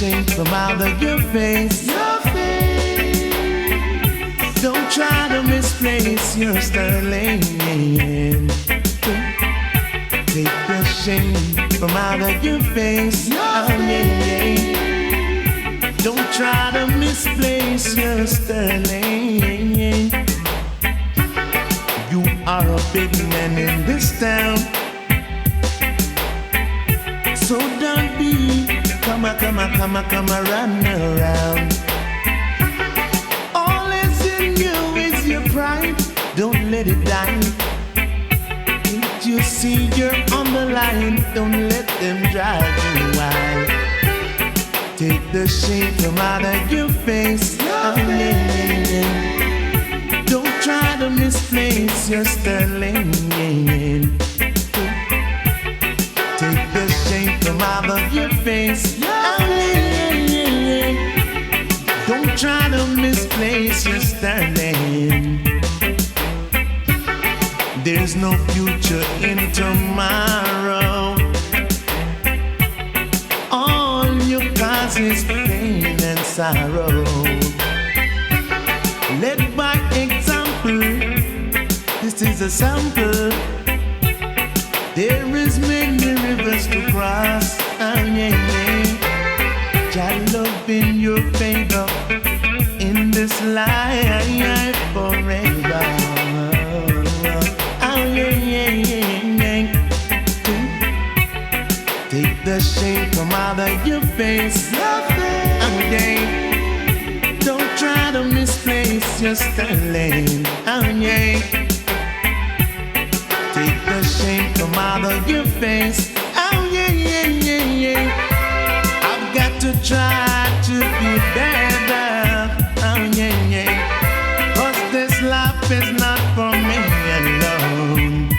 shame from out of your face. Don't try to misplace your sterling. Take the shame from out of your face. Don't try to misplace your sterling. You are a big man in this town, so don't be come run around. All is in you is your pride. Don't let it die. Can't you see you're on the line? Don't let them drive you wild. Take the shame from out of your face. Don't try to misplace your sterling. Take the shame from out of your face. Don't try to misplace your sterling. There's no future in tomorrow. All you cause is pain and sorrow. Led by example, this is a sample. There is many rivers to cross. Jah love in your favor in this life forever. Take the shame from out of your face. Don't try to misplace your sterling. Take the shame from out of your face. I've got to try to be better. Cause this life is not for me alone.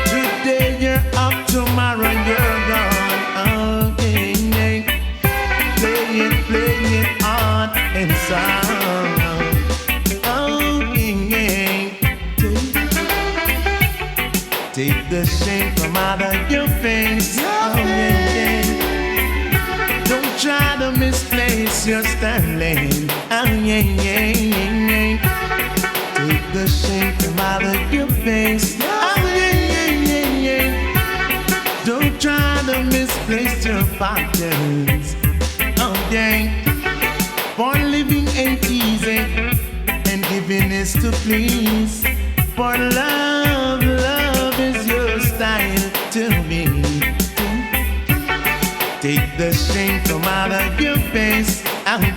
Today you're up, tomorrow you're gone. Play it hard and sound. Take the shame from out of your face. Don't try to misplace your sterling. Take the shame from out of your face. Don't try to misplace your fortunes. For living ain't easy, and giving is to please. For love is your style to me. Take the shame from out of your face. All of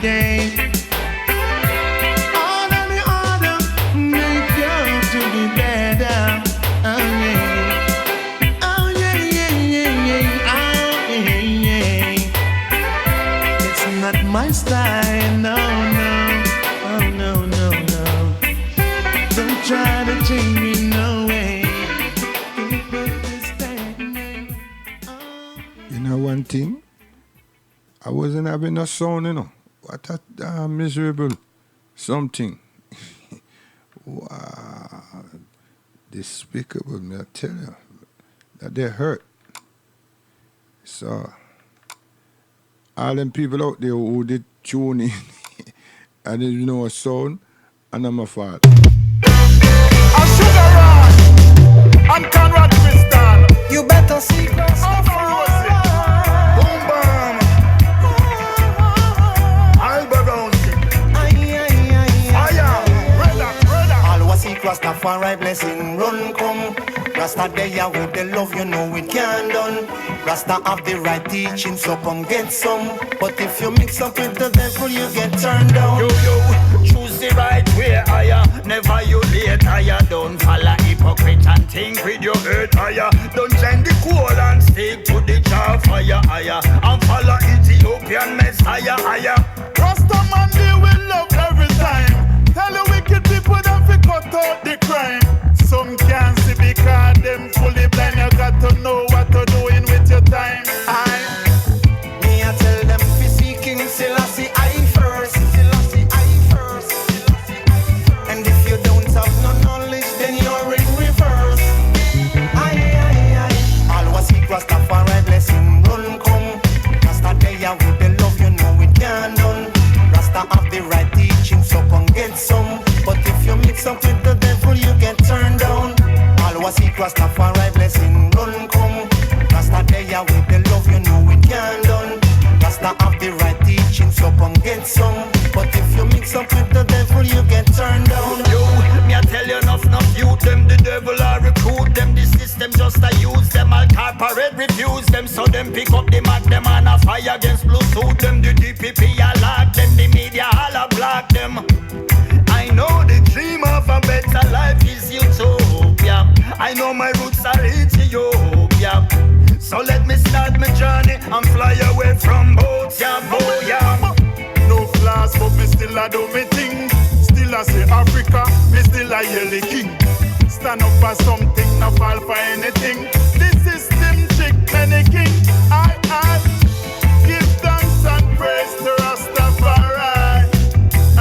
the order, make you to be better. It's not my style, no. Oh, no. Don't try to change me, no way. You know one thing? I wasn't having a sound, you know. What a miserable something. Wow. Despicable, me I tell you. That they hurt. So, all them people out there who did tune in and didn't know a sound, and I'm a fault. I'm Sugar Ron. I'm Conrad Tristan. You better see Rastafari. Boom bam. Albaronsi. Fire. Brother. All was seek Rastafari blessing run come. Rasta there with the love, you know it can't done. Rasta have the right teaching, so come get some. But if you mix up with the devil, you get turned down. Yo, choose the right way, higher. Never you late, higher. Don't follow hypocrite and think with your hurt, higher. Don't join the coal and stick to the jar fire, higher. And follow Ethiopian Messiah, higher. Rasta man, they will love every time. Tell the wicked people them fi cut out the crime. Some can't see because them fully blind. You got to know what to doing with your time. Me I tell them fi seeking Selassie I first. And if you don't have no knowledge, then you're in reverse. All was seek Rastafari blessing run come. Rasta day down. Yo, me I tell you enough youth them, the devil I recruit them, the system just a use them, all corporate refuse them, so them pick up the mag them and a fire against blue suit them, the DPP a lock them, the media all a block them. I know the dream of a better life is utopia. I know my roots are Ethiopia. So let me start my journey and fly away from both, yeah, boy, yeah. No flaws, but me still a do me thing. Still I say Africa, me still a yell the king. Stand up for something, not fall for anything. The system trick many king. I give thanks and praise to Rastafari. I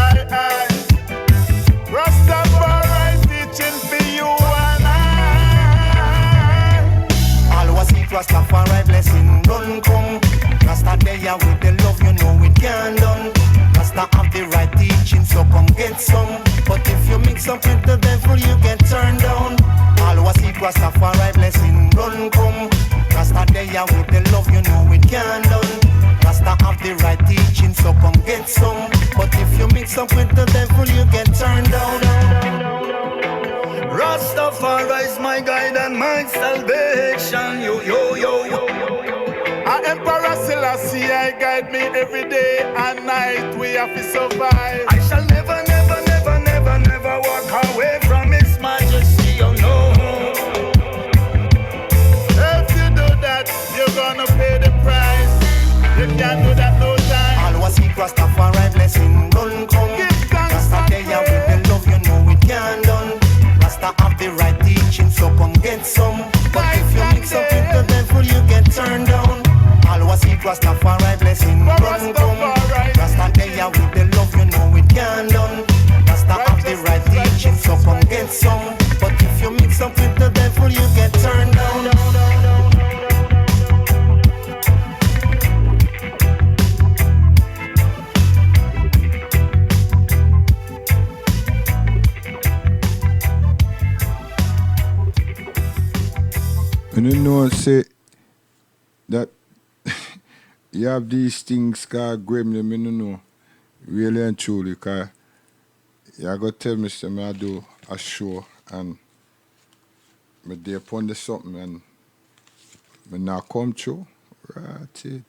Rastafari teaching for you and I. Always seek Rastafari blessing run come. Rasta there with the love, you know it can done. Rasta have the right teaching, so come get some. But if you mix up with the devil, you get turned down. Always seek Rastafari blessing run come. Rasta there with the love, you know it can done. Rasta have the right teaching, so come get some. But if you mix up with the devil, you get turned down. Rastafari is my guide and my salvation. Yo. Emperor Selassie, I guide me every day and night. We have to survive. I shall never walk away from His Majesty, oh no. If you do that, you're gonna pay the price. You can't do that no time. Always seek Rastafari blessing run come. Rasta there with the love, you know it can done. Rasta have the right teaching, so come get some. But if you mix up with the devil, you get turned down. Always seek Rastafari blessing run come. Rasta there with the love, you know it can done. Rasta have the right teaching, so come get some. But if you mix up with the devil, you get turned down. And you know, say that you have these things called gremlin, you know, really and truly, because you got to tell me, say, I do a show and I there upon the something and I not come through. Right, it.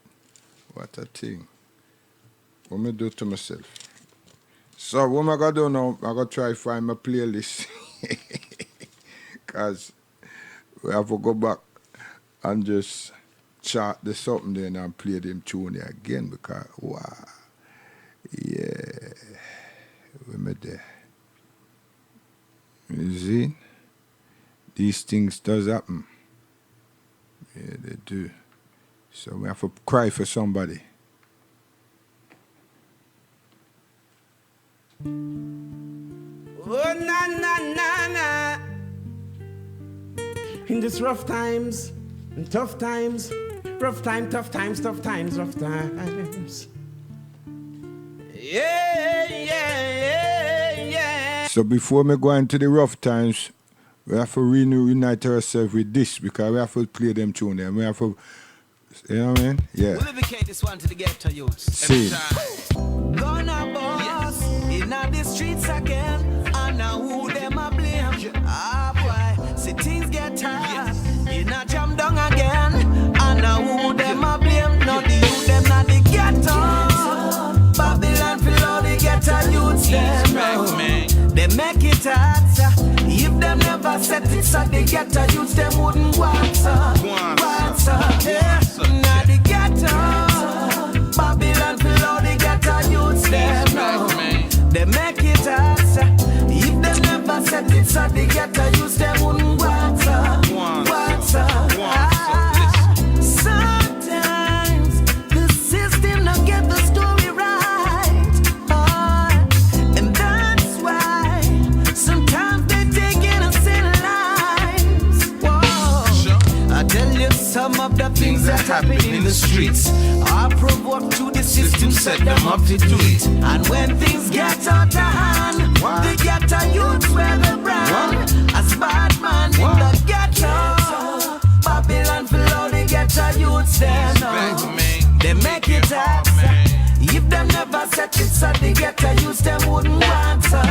What a thing. What I do to myself? So what I going to do now, I going to try to find my playlist. Because we have to go back and just chart the something there and play them tune there again because, wow, yeah, we made there. You see, these things does happen. Yeah, they do. So we have to cry for somebody. Oh, na. In these rough times, and tough times, rough times. Yeah. So before me go into the rough times, we have to reunite ourselves with this because we have to play them tune there. We have to, you know what I mean? Yeah. We'll dedicate this one to the ghetto youths. See. Gonna boss in the streets again. And now who them a blame? Ah boy, see things get hard. In a jam down again. And now who them a blame? No the youth them not the ghetto. Babylon fill all the ghetto youths them. They make it hard. If them never set it so the ghetto youths them wouldn't want so. Yeah, now the ghetto. Babylon fill all the ghetto youths them. They make it hard. If them never set it so the ghetto youths them wouldn't want so. Sometimes the system don't get the story right. And that's why sometimes they take innocent lives. I tell you some of the things that happen in the streets are provoked to the system, set them up to do it. And when things get out of hand, the ghetto youths wear the brand. As bad man in the ghetto, Babylon fill all the ghetto youths there now. They make it hard. If them never set it so the ghetto youths them wouldn't want so.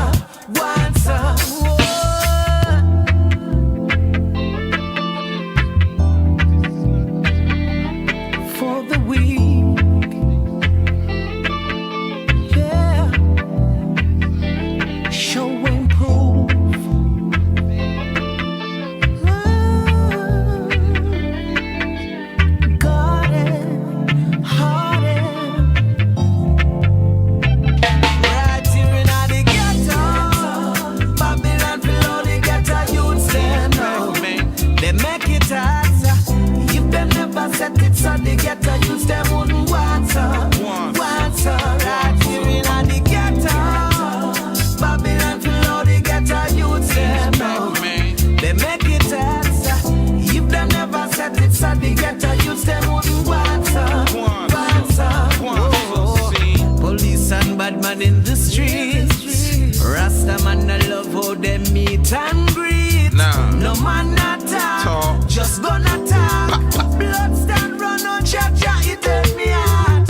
them meet and greet. No man not talk, just gonna talk. Blood stand run on cha-cha, it hurt me heart.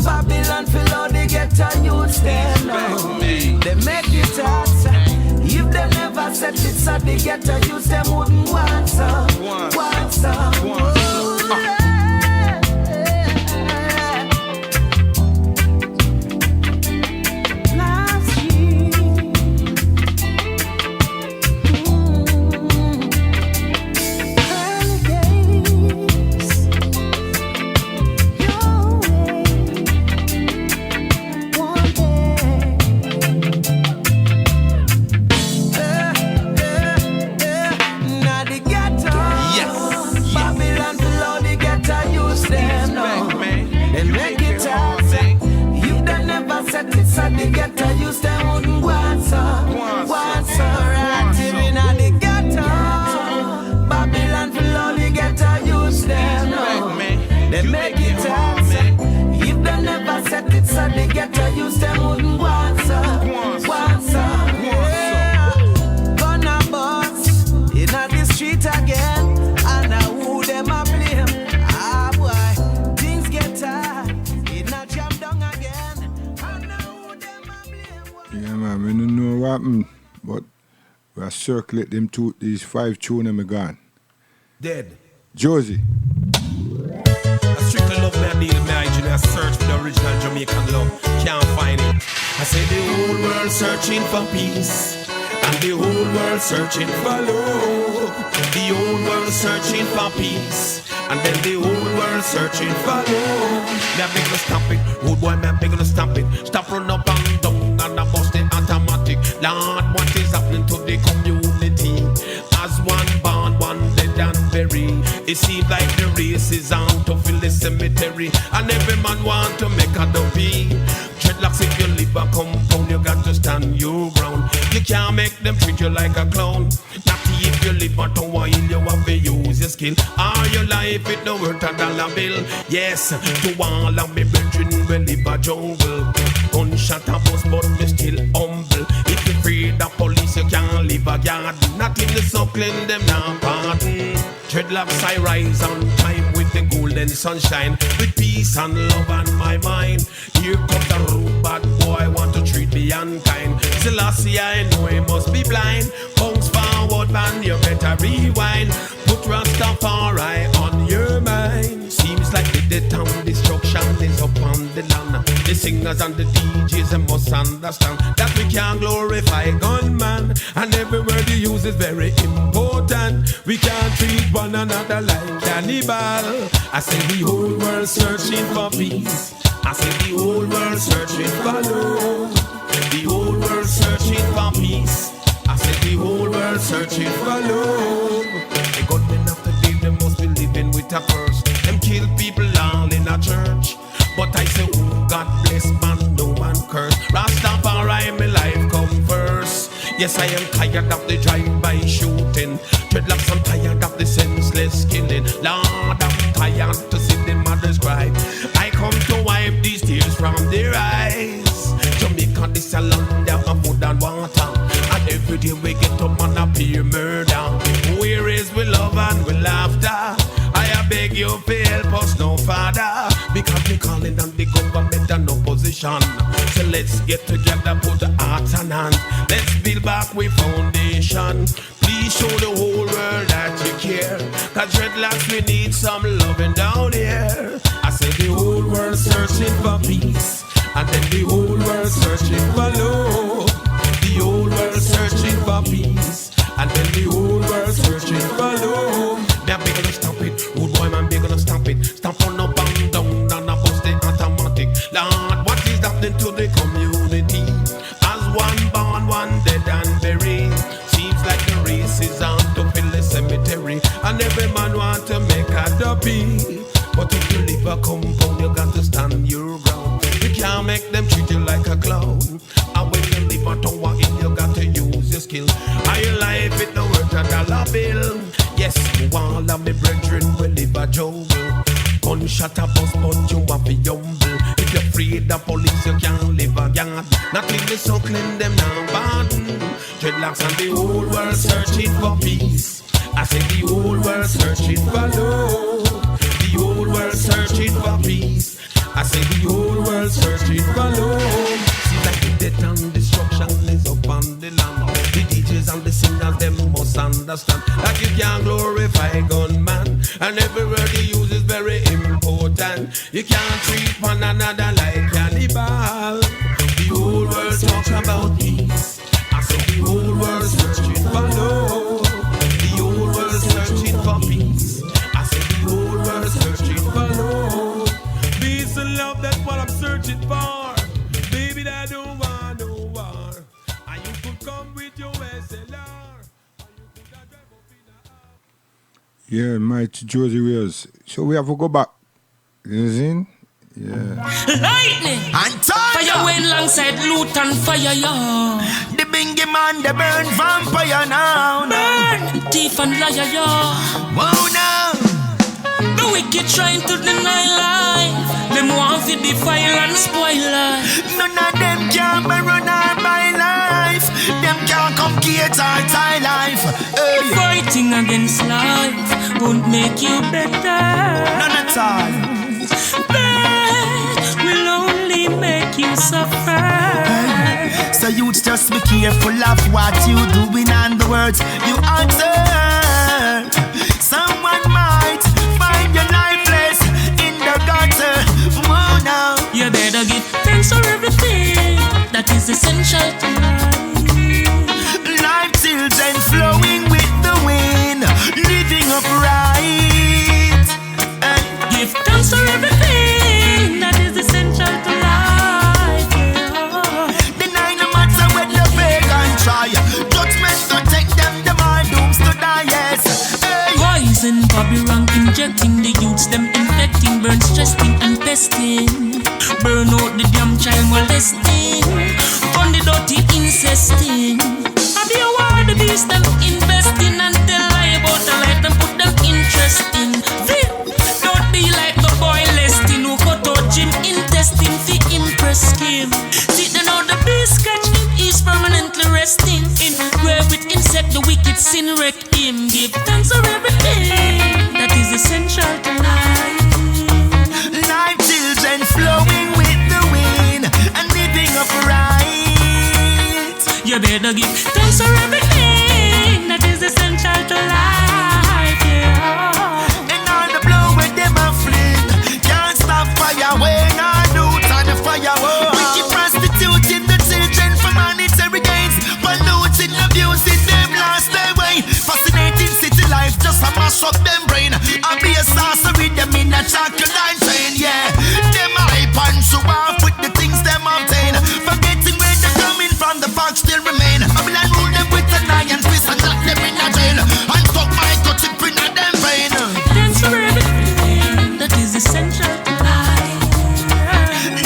Babylon fill out the ghetto youths them now. They make it hard. If they never set it so the ghetto youths them wouldn't want some. Want some. The ghetto used to wouldn't want some right here in the ghetto. Babylon full of the ghetto used them now. They make it hard. If they never set it so the ghetto used them wouldn't want some. Yeah. Gonna bust in the street again. And now who them a blame? Ah boy, things get hard. It not jam down again. Yeah, man, I don't know what happened, but we are circulate them these 5 tunes and me gone. Dead. Josie. I strictly love me, I need me, I search for the original Jamaican love. Can't find it. I say the whole world searching for peace, and the whole world searching for love. The whole world searching for peace, and then the whole world searching for love. They're big to stop it, rude boy, man, big to stop it. Stop run up and down. And I bust it automatic. Lord, what is happening to the community? As one born, one dead and buried. It seems like the race is on to fill the cemetery, and every man want to make a dopey. Dreadlocks, if you live a compound, you got to stand your ground. You can't make them treat you like a clown. Not if you live a town, you have to use your skill. All your life it no worth $1 bill. Yes, to all of me brethren we live a jungle. Gunshot a bus, but me still humble. If you free the police, you can't live a yard. Not in the suckling, them now pardon. Dreadlocks, I rise on time with the golden sunshine, with peace and love on my mind. Here comes the rude bad boy, want to treat me unkind. Selassie, I know he must be blind. Bounce forward, man, you better rewind. Put Rastafari on your mind. Seems like the town destruction is up on the land. The singers and the DJs they must understand that we can't glorify gunman, and every word you use is very important. We can't treat one another like cannibal. I say the whole world searching for peace. I say the whole world searching for love. The whole world searching for peace. I say the whole world searching for love. The gunmen of the day, they must be living with a curse. Them kill people all in a church. But I say, oh, God bless man, no man curse. Rastafari, my life come first. Yes, I am tired of the drive-by shooting. Dreadlocks, I'm tired of the senseless killing. Lord, I'm tired to see the mothers cry. I come to wipe these tears from their eyes. Jamaica, this a land of food and water, and every day we get up and appear murder. Where is we love and we laughter? I beg you to help us, no father, because we calling on the government and opposition. So let's get together, put the hearts and hands. Let's build back with foundation. Please show the whole world that you care, cause dreadlocks, we need some loving down here. I said the whole world searching for peace, and then the whole world searching for love. The whole world searching for peace, and then the whole world searching for love. They're big gonna stop it, rude boy man, big gonna stop it. Stamp on up and down, and I bust it automatic. Lord, what is happening to the community? As one born, one dead and buried. Seems like the race is on to fill the cemetery, and every man want to make a dopey. But if you live a compound, you got to stand your ground. You can't make them treat you like a clown. And when you live a tower, you got to use your skill. And your life it no worth $1 bill. Yes, all of me brethren will live a jungle. Gunshot a bus, but you have to be humble. If you're afraid of police, you can't live a yard. Not in the suckling, them now pardon. dreadlocks and the whole world searching for peace. I say the whole world searching for love. The whole world searching for peace. I say the whole world searching for love. See like the death and destruction is up on the land. The DJs and the singers, them must understand that you can't glorify gunman, and every word you use is very important. You can't treat one another like cannibal. The whole world talks about peace. I said the whole world searching for love. The whole world searching for peace. I said the whole world searching for love. Peace and love, that's what I'm searching for. Baby, I don't want no war. And you could come with your SLR. Yeah, mighty Josie Wales. So we have to go back. You see? Yeah. Lightning And fire went alongside loot and fire, yeah. the bingy man, the burn vampire now. Burn thief and liar, yeah. Whoa now. The wicked trying to deny life. Them want to defile and spoil life. None of them can run our by life. Them can't come get our tie life. Hey. Fighting against life won't make you better. None at all. That will only make you suffer. So you just be careful of what you doing and the words you utter. Someone might find you lifeless in the gutter. Whoa now. You better give thanks for everything that is essential to life. Life children flowing with the wind, living upright. Give thanks for everything that is essential to life. Yeah. Deny no matter what the pagan try. Judgment to take them all dooms to die, yes. Hey. Poison, Bobby Rank injecting the youths, them infecting, burn, stressing and pesting. Burn out the damn child molesting, on the dirty incesting. Have you award the beast them investing and tell lie about the life and put them interest in. Don't be like the boy Lestin who cut out Jim intestine to impress him. See then how the beast catch him, he's permanently resting in where with insect the wicked sin wreck him. Give thanks for everything that is essential to life. Life children flowing with the wind and living upright. You better give thanks for everything that is essential to life. Yeah. And all the blow with them a fling. Can't stop fire when I do turn the fire. Wicked prostituting the children for monetary gains. Polluting, abusing them lost their way. Fascinating city life just a mash up them brain. I be a sorcery them in a chocolate line train. Yeah, them hype and show off with the things them obtain. Forgetting where they're coming from, the facts still remain. I will rule them with an iron fist and lock them in a jail. And fuck my gut chip in a them vein. Thanks for everything that is essential to life.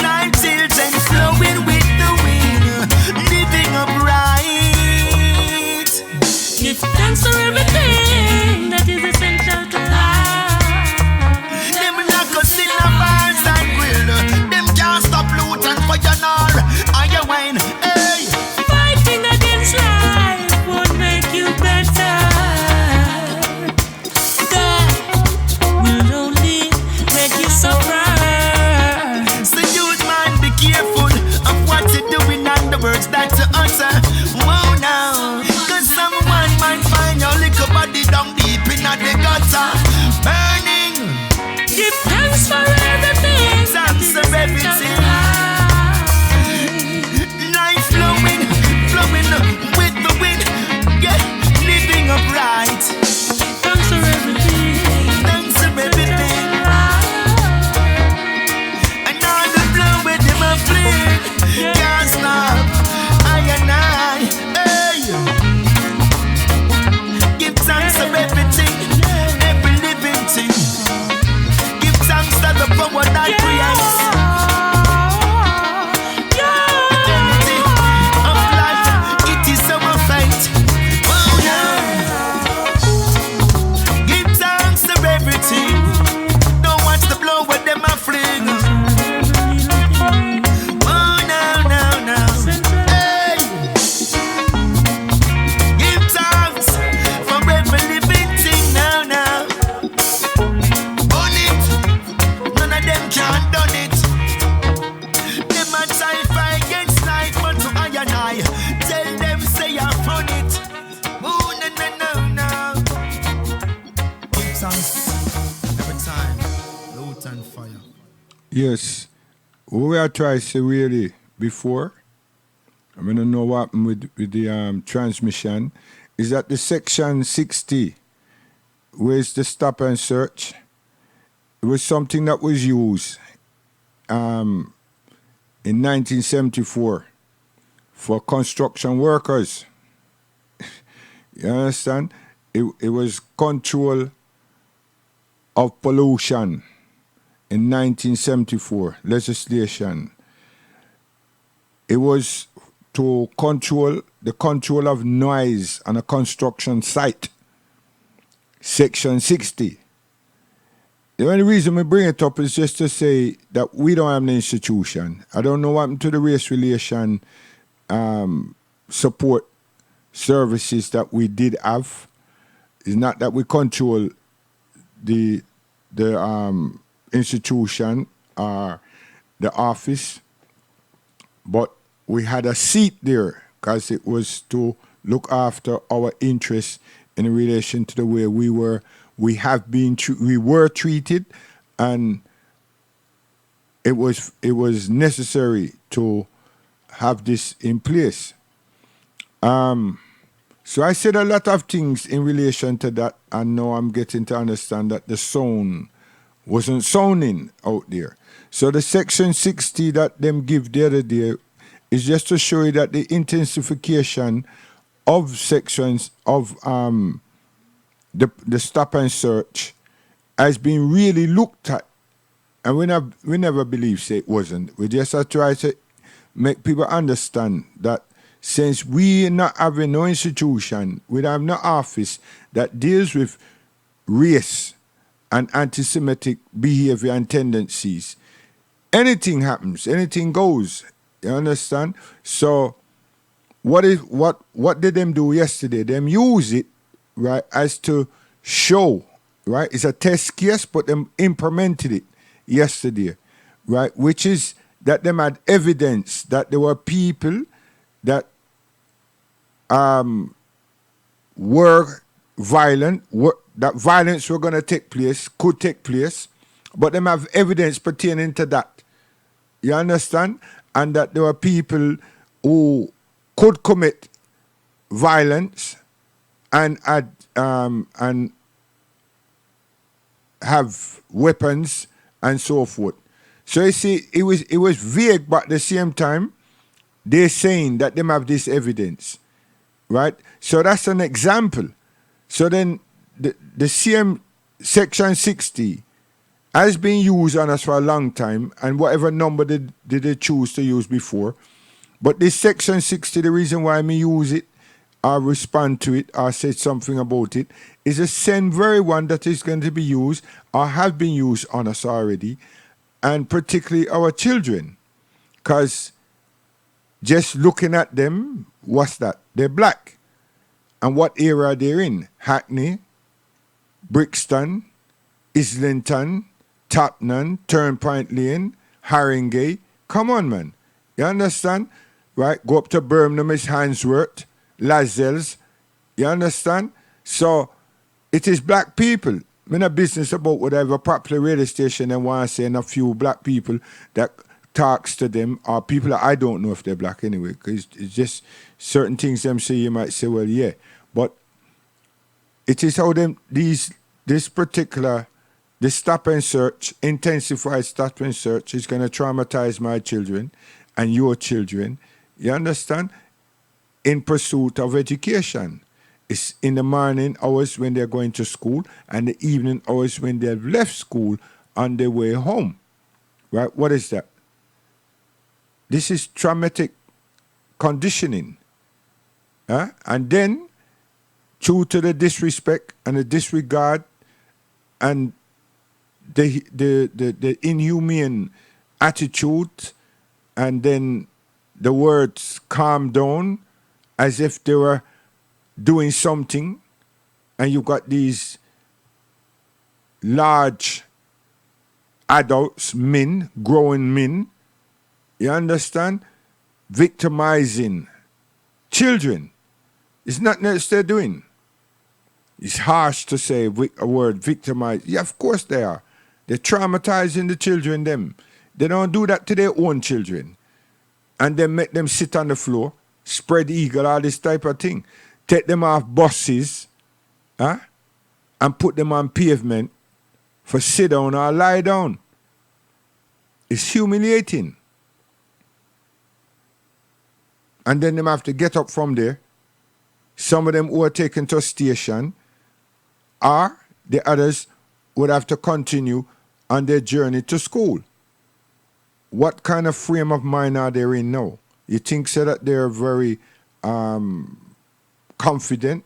Life children flowing with the wind, living upright. Give thanks for everything that is essential to life. Them lock us in Yes. What we are trying to say really before, I mean, I don't know what happened with the transmission, is that the section 60, where's the stop and search, it was something that was used in 1974 for construction workers. You understand? It was control of pollution in 1974 legislation. It was to control the control of noise on a construction site. Section 60. The only reason we bring it up is just to say that we don't have an institution. I don't know what happened to the race relation support services that we did have. It's not that we control the institution or the office, but we had a seat there because it was to look after our interests in relation to the way we were treated, and it was necessary to have this in place. So I said a lot of things in relation to that, and now I'm getting to understand that the sound wasn't sounding out there. So the section 60 that them give the other day is just to show you that the intensification of sections of the stop and search has been really looked at, and we never believed it wasn't. We just try to make people understand that since we not having no institution, we have no office that deals with race and anti-Semitic behavior and tendencies, anything happens, anything goes. You understand? So what did them do yesterday? Them use it, right, as to show, right? It's a test case, but them implemented it yesterday, right? Which is that them had evidence that there were people that were violent, that violence were going to take place, could take place, but them have evidence pertaining to that. You understand? And that there were people who could commit violence and have weapons and so forth. So you see, it was vague, but at the same time, they're saying that them have this evidence, right? So that's an example. So then the same section 60 has been used on us for a long time, and whatever number did they choose to use before. But this section 60, the reason why I use it or respond to it or say something about it is the same very one that is going to be used or have been used on us already, and particularly our children. Because just looking at them, what's that? They're black. And what era they're in? Hackney, Brixton, Islington, Tottenham, Turnpike Lane, Haringey. Come on, man. You understand? Right? Go up to Birmingham, it's Handsworth, Lascelles. You understand? So it is black people. I'm in a business about whatever popular radio station and want to say, and a few black people that talks to them, or people that I don't know if they're black anyway, because it's just certain things them say, you might say, well, yeah. But it is how this stop and search, intensified stop and search is going to traumatize my children and your children, you understand, in pursuit of education. It's in the morning hours when they're going to school and the evening hours when they've left school on their way home. Right? What is that? This is traumatic conditioning. And then, due to the disrespect and the disregard and the inhumane attitude, and then the words calm down as if they were doing something, and you've got these large adults, men, growing men, you understand, victimizing children. It's not what they're doing. It's harsh to say a word, victimize. Yeah, of course they are. They're traumatizing the children, them. They don't do that to their own children. And then make them sit on the floor, spread eagle, all this type of thing. Take them off buses, and put them on pavement for sit down or lie down. It's humiliating. And then them have to get up from there. Some of them who are taken to a station, or the others would have to continue on their journey to school. What kind of frame of mind are they in now? You think so that they're very confident?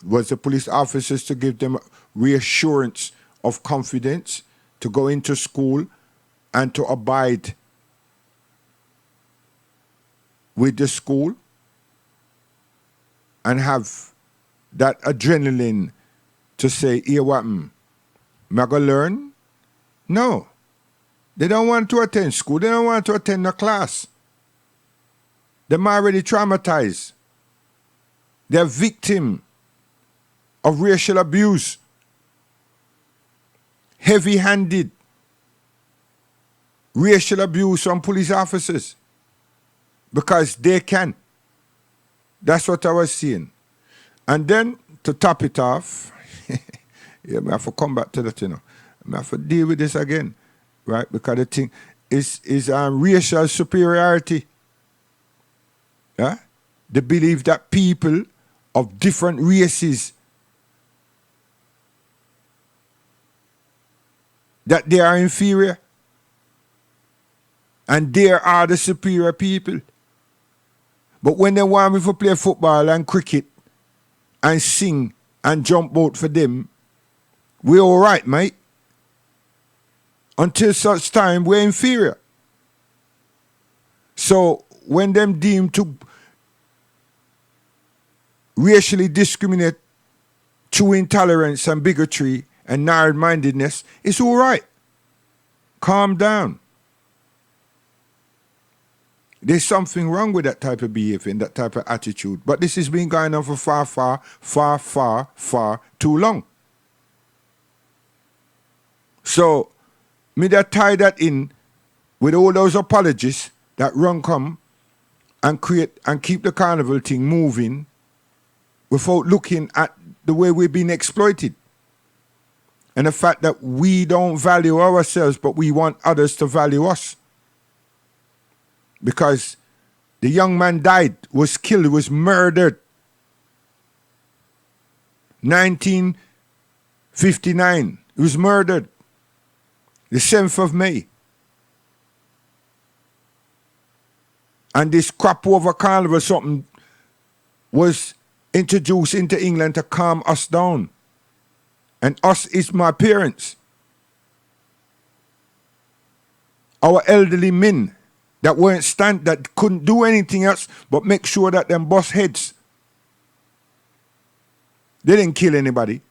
Was the police officers to give them reassurance of confidence to go into school and to abide with the school and have that adrenaline to say, here what, am I going to learn? No. They don't want to attend school. They don't want to attend a class. They're already traumatized. They're victim of racial abuse. Heavy-handed racial abuse from police officers. Because they can. That's what I was saying. And then, to top it off, I have to come back to that, I have to deal with this again. Right? Because the thing is racial superiority. Yeah? They believe that people of different races, that they are inferior. And they are the superior people. But when they want me to play football and cricket and sing and jump out for them, we're all right, mate. Until such time, we're inferior. So when them deemed to racially discriminate through intolerance and bigotry and narrow-mindedness, it's all right. Calm down. There's something wrong with that type of behavior and that type of attitude. But this has been going on for far too long. So, me that tie that in with all those apologies that run come and create and keep the carnival thing moving without looking at the way we've been exploited. And the fact that we don't value ourselves, but we want others to value us. Because the young man died, was killed, was murdered. 1959, he was murdered. The 7th of May. And this crop over carnival something was introduced into England to calm us down. And us is my parents. Our elderly men that that couldn't do anything else but make sure that them bust heads. They didn't kill anybody.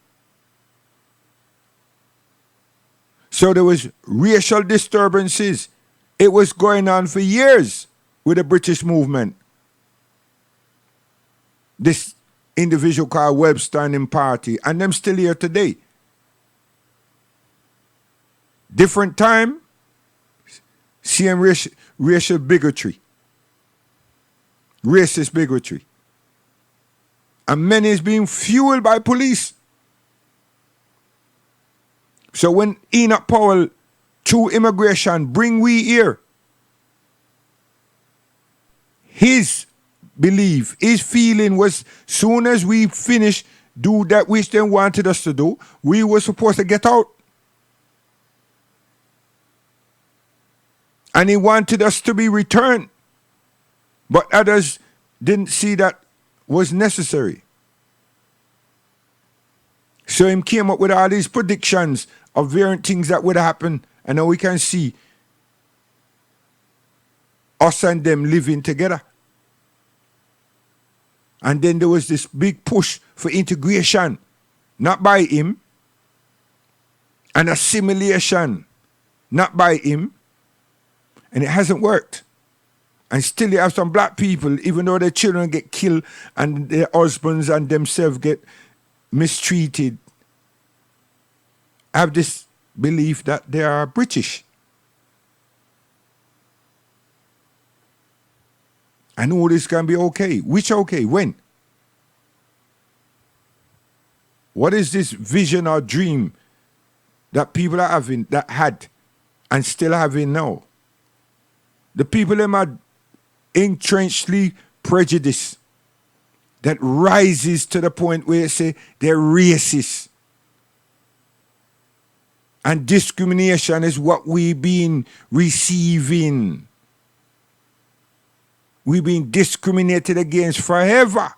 So there was racial disturbances. It was going on for years with the British movement. This individual called Web Standing Party, and them still here today. Different time, same racial bigotry. Racist bigotry. And many is being fueled by police. So when Enoch Powell, through immigration, bring we here, his belief, his feeling was, soon as we finish do that which they wanted us to do, we were supposed to get out. And he wanted us to be returned. But others didn't see that was necessary. So he came up with all these predictions of variant things that would happen. And now we can see us and them living together. And then there was this big push for integration, not by him, and assimilation, not by him. And it hasn't worked. And still you have some black people, even though their children get killed and their husbands and themselves get mistreated, have this belief that they are British. And all this can be okay. Which okay? When? What is this vision or dream that people are having, that had, and still having now? The people them are entrenchedly prejudiced that rises to the point where you say they're racist. And discrimination is what we've been receiving. We've been discriminated against forever.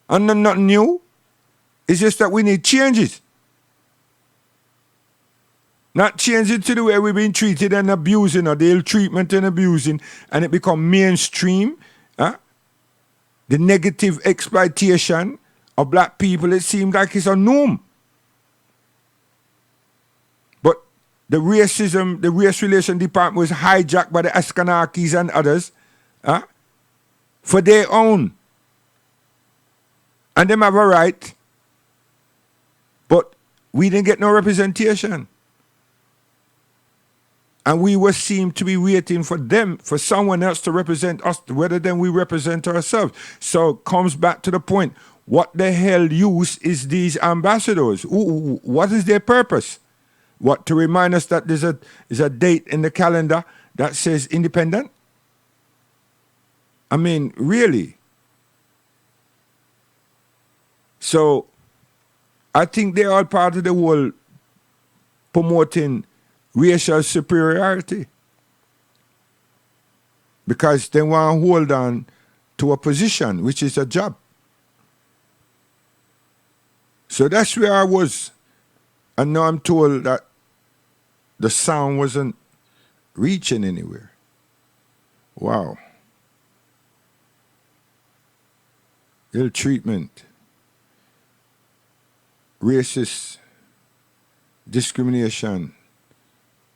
And nothing new. It's just that we need changes. Not change it to the way we've been treated and abusing, or the ill treatment and abusing, and it become mainstream. The negative exploitation of black people, it seems like it's a norm. But the racism, the race relation department was hijacked by the Askanakis and others for their own. And them have a right. But we didn't get no representation. And we were seemed to be waiting for them, for someone else to represent us, rather than we represent ourselves. So it comes back to the point, what the hell use is these ambassadors? What is their purpose? What, to remind us that there's a date in the calendar that says independent? I mean, really? So I think they're all part of the whole promoting racial superiority, because they want to hold on to a position, which is a job. So that's where I was. And now I'm told that the sound wasn't reaching anywhere. Wow. Ill treatment, racist discrimination,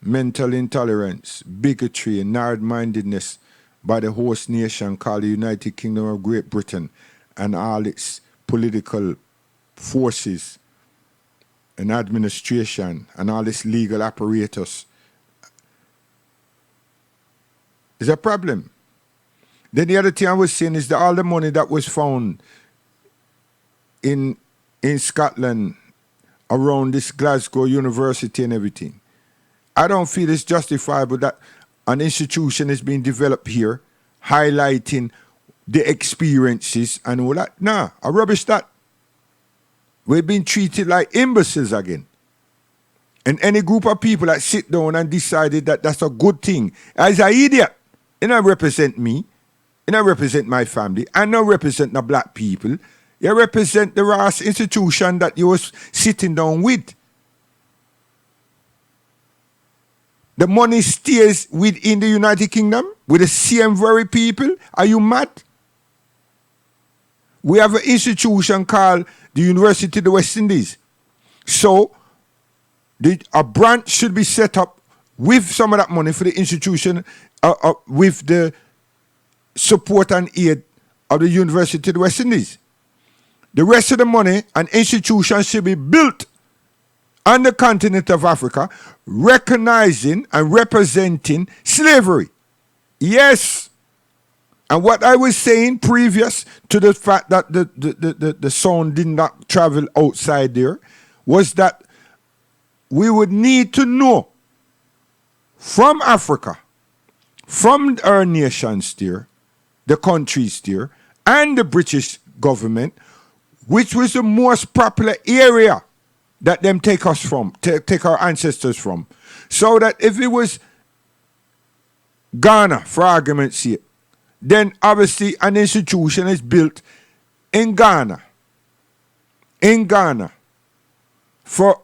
mental intolerance, bigotry, and narrow-mindedness by the host nation called the United Kingdom of Great Britain and all its political forces and administration and all its legal apparatus is a problem. Then the other thing I was saying is that all the money that was found in Scotland around this Glasgow University and everything, I don't feel it's justifiable that an institution is being developed here, highlighting the experiences and all that. Nah, I rubbish that. We've been treated like imbeciles again. And any group of people that sit down and decided that that's a good thing, as an idiot, it don't represent me, it don't represent my family, I don't represent the black people. You represent the Ross institution that you was sitting down with. The money stays within the United Kingdom with the same very people. Are you mad? We have an institution called the University of the West Indies. So a branch should be set up with some of that money for the institution, with the support and aid of the University of the West Indies. The rest of the money, an institution should be built on the continent of Africa, recognizing and representing slavery. Yes. And what I was saying previous to the fact that the sound did not travel outside there was that we would need to know from Africa, from our nations there, the countries there, and the British government, which was the most popular area that them take us from, take our ancestors from. So that if it was Ghana, for argument's sake, then obviously an institution is built in Ghana. In Ghana. For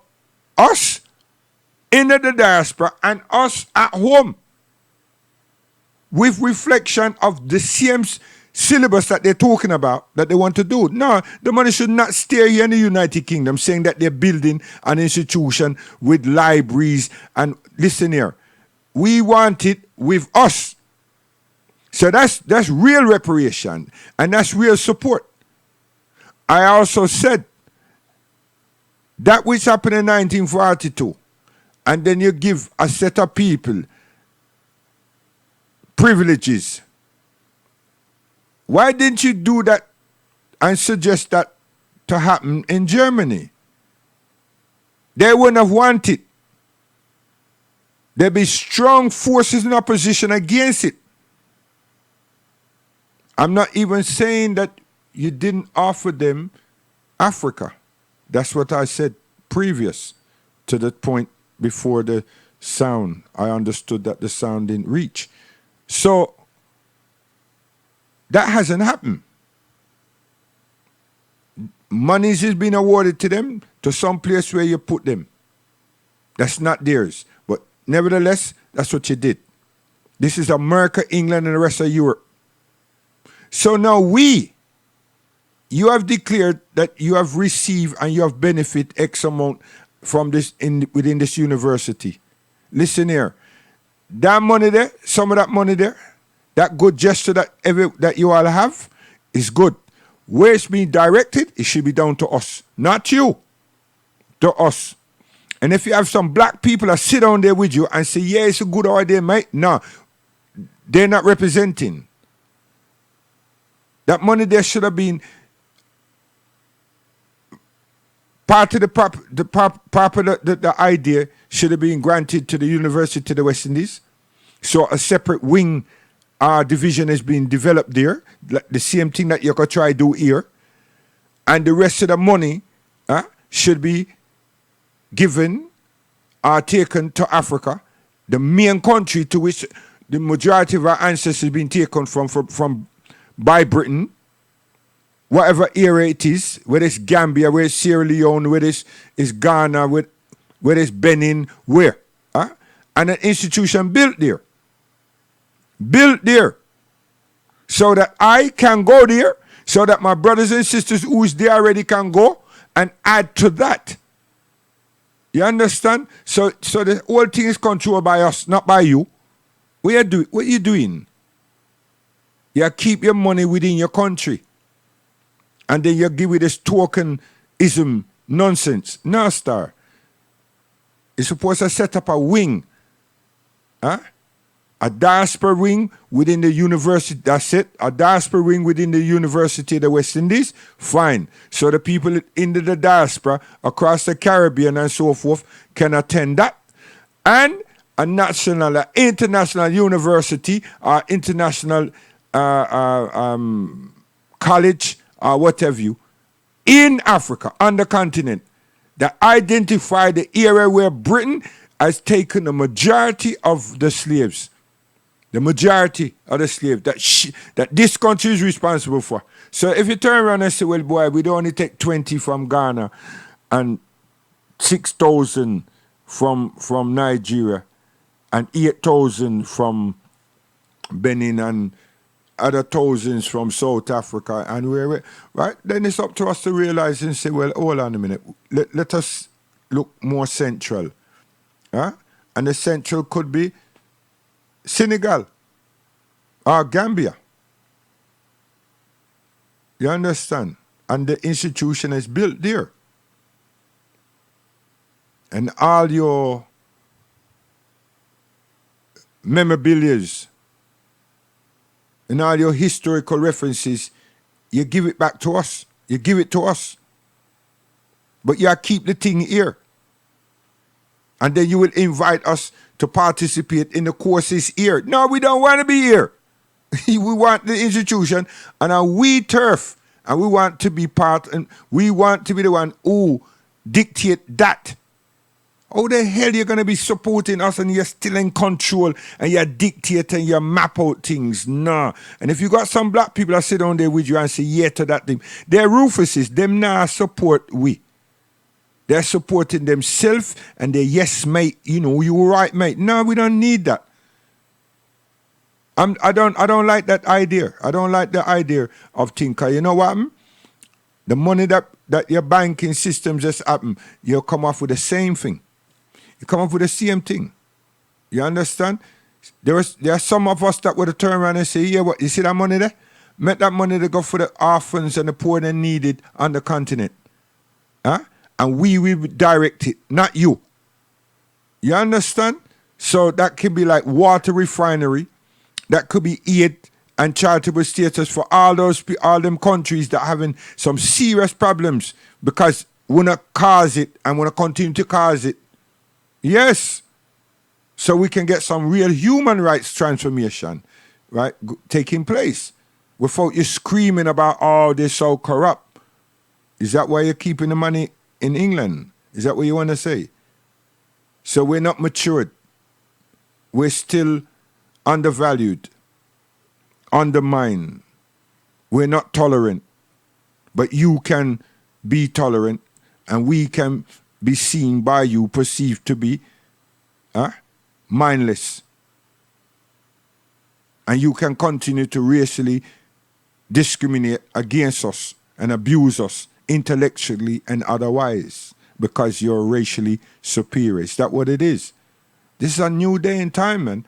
us in the diaspora and us at home. With reflection of the same syllabus that they're talking about, that they want to do. No, the money should not stay here in the United Kingdom saying that they're building an institution with libraries. And listen here, we want it with us. So that's real reparation and that's real support. I also said that which happened in 1942, and then you give a set of people privileges Why didn't you do that and suggest that to happen in Germany? They wouldn't have wanted it. There'd be strong forces in opposition against it. I'm not even saying that you didn't offer them Africa. That's what I said previous to the point before the sound. I understood that the sound didn't reach. So that hasn't happened. Monies has been awarded to them to some place where you put them. That's not theirs. But nevertheless, that's what you did. This is America, England, and the rest of Europe. So now you have declared that you have received and you have benefit X amount from this within this university. Listen here. That money there, some of that money there, that good gesture that you all have is good. Where it's being directed, it should be down to us. Not you. To us. And if you have some black people that sit down there with you and say, yeah, it's a good idea, mate. No. They're not representing. That money there should have been part of the idea should have been granted to the University of the West Indies. So a separate wing division has been developed there. The same thing that you could try to do here. And the rest of the money should be given or taken to Africa, the main country to which the majority of our ancestors have been taken from by Britain, whatever area it is, whether it's Gambia, whether it's Sierra Leone, whether it's Ghana, whether it's Benin, where? And an institution built there. Built there. So that I can go there, so that my brothers and sisters who is there already can go and add to that. You understand? So the whole thing is controlled by us, not by you. What are you doing? You keep your money within your country. And then you give it this tokenism nonsense. No, star. You're supposed to set up a wing. A diaspora wing within the university. That's it. A diaspora wing within the University of the West Indies. Fine. So the people in the diaspora across the Caribbean and so forth can attend that. And a national, international university or international college or whatever you in Africa, on the continent, that identify the area where Britain has taken the majority of the slaves. The majority of the slaves that this country is responsible for. So if you turn around and say, well, boy, we don't only take 20 from Ghana and 6,000 from Nigeria and 8,000 from Benin and other thousands from South Africa and where, right? Then it's up to us to realize and say, well, hold on a minute. Let us look more central. And the central could be Senegal or Gambia. You understand? And the institution is built there. And all your memorabilia and all your historical references, you give it back to us. You give it to us. But you keep the thing here. And then you will invite us to participate in the courses here. No, we don't want to be here. We want the institution and we turf. And we want to be part, and we want to be the one who dictate that. How the hell you going to be supporting us and you're still in control and you're dictating, you map out things? No. And if you got some black people that sit down there with you and say yeah to that thing, they're Rufuses, them now support we. They're supporting themselves and they yes, mate, you know, you were right, mate. No, we don't need that. I don't like that idea. I don't like the idea of thinker. You know what? The money that your banking system just happen, you come off with the same thing. You come up with the same thing. You understand? There are some of us that would turn around and say, yeah, what, you see that money there? Make that money to go for the orphans and the poor and needed on the continent. And we will direct it, not you. You understand? So that could be like water refinery. That could be aid and charitable status for all them countries that are having some serious problems because we want to cause it and want to continue to cause it. Yes. So we can get some real human rights transformation, right, taking place without you screaming about, oh, they're so corrupt. Is that why you're keeping the money in England? Is that what you want to say? So we're not matured. We're still undervalued, undermined. We're not tolerant. But you can be tolerant and we can be seen by you, perceived to be mindless. And you can continue to racially discriminate against us and abuse us intellectually and otherwise because you're racially superior. Is that what it is? This is a new day and time, man.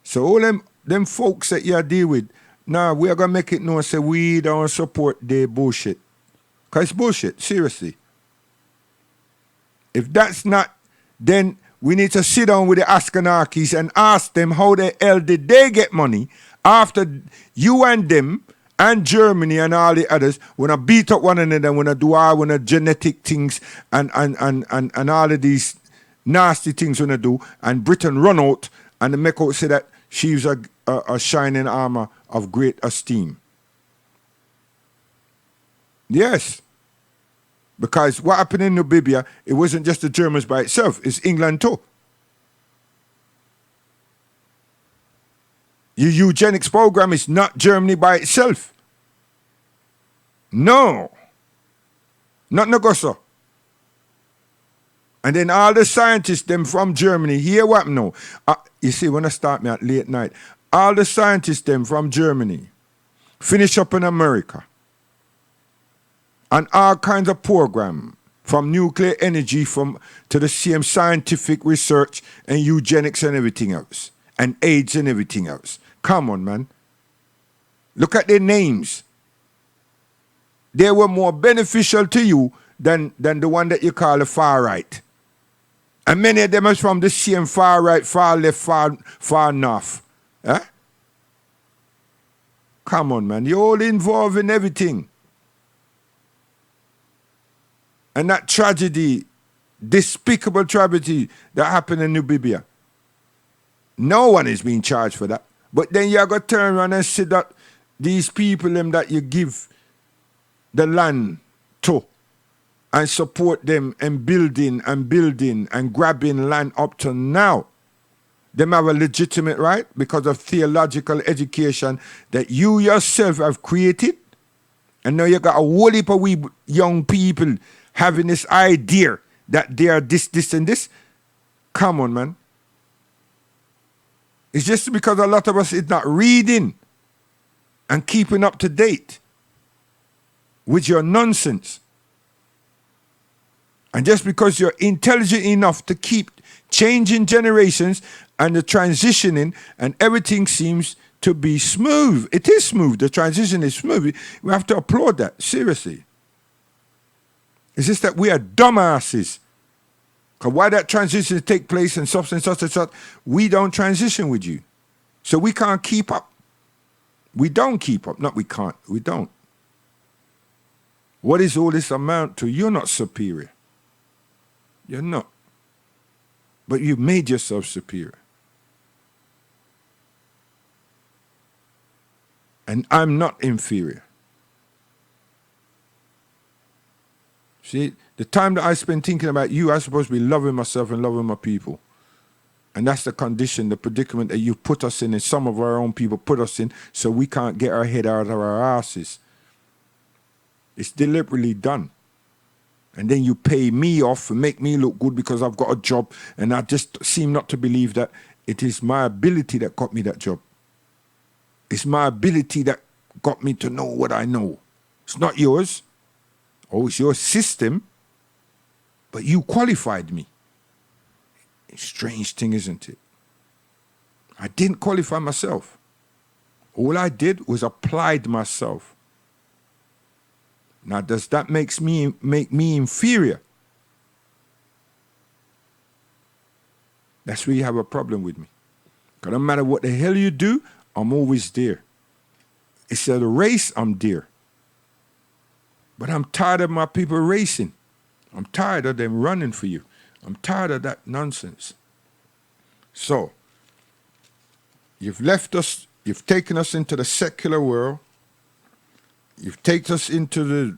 So all them folks that you deal with, nah, we are going to make it known, say we don't support their bullshit. Because it's bullshit, seriously. If that's not, then we need to sit down with the Askanakis and ask them how the hell did they get money after you and them and Germany and all the others want to beat up one another, want to do all one of genetic things and all of these nasty things want to do, and Britain run out and the make out say that she's a shining armor of great esteem. Yes. Because what happened in Namibia, it wasn't just the Germans by itself, it's England too. Your eugenics program is not Germany by itself. No. Not Nagosa. And then all the scientists, them from Germany, hear what no. You see, when I start me at late night, all the scientists, them from Germany, finish up in America. And all kinds of program, from nuclear energy to the same scientific research and eugenics and everything else, and AIDS and everything else. Come on, man. Look at their names. They were more beneficial to you than the one that you call the far right. And many of them are from the same far right, far left, far north. Eh? Come on, man. You're all involved in everything. And that tragedy, despicable tragedy that happened in Namibia, no one is being charged for that. But then you got to turn around and say that these people them that you give the land to and support them and building and grabbing land up to now, them have a legitimate right because of theological education that you yourself have created. And now you got a whole heap of wee young people having this idea that they are this, and this. Come on, man. It's just because a lot of us is not reading and keeping up to date with your nonsense. And just because you're intelligent enough to keep changing generations and the transitioning and everything seems to be smooth. It is smooth. The transition is smooth. We have to applaud that, seriously. It's just that we are dumbasses. Because why that transition take place and such and such and such, we don't transition with you. So we can't keep up. We don't keep up. Not we can't. We don't. What is all this amount to? You're not superior. You're not. But you've made yourself superior. And I'm not inferior. See, the time that I spend thinking about you, I'm supposed to be loving myself and loving my people. And that's the condition, the predicament that you put us in, and some of our own people put us in, so we can't get our head out of our asses. It's deliberately done. And then you pay me off and make me look good because I've got a job, and I just seem not to believe that it is my ability that got me that job. It's my ability that got me to know what I know. It's not yours. Oh, it's your system, but you qualified me. Strange thing, isn't it? I didn't qualify myself. All I did was applied myself. Now, does that make me inferior? That's where you have a problem with me. Because no matter what the hell you do, I'm always there. It's a race I'm dear. But I'm tired of my people racing. I'm tired of them running for you. I'm tired of that nonsense. So, you've left us, you've taken us into the secular world. You've taken us into the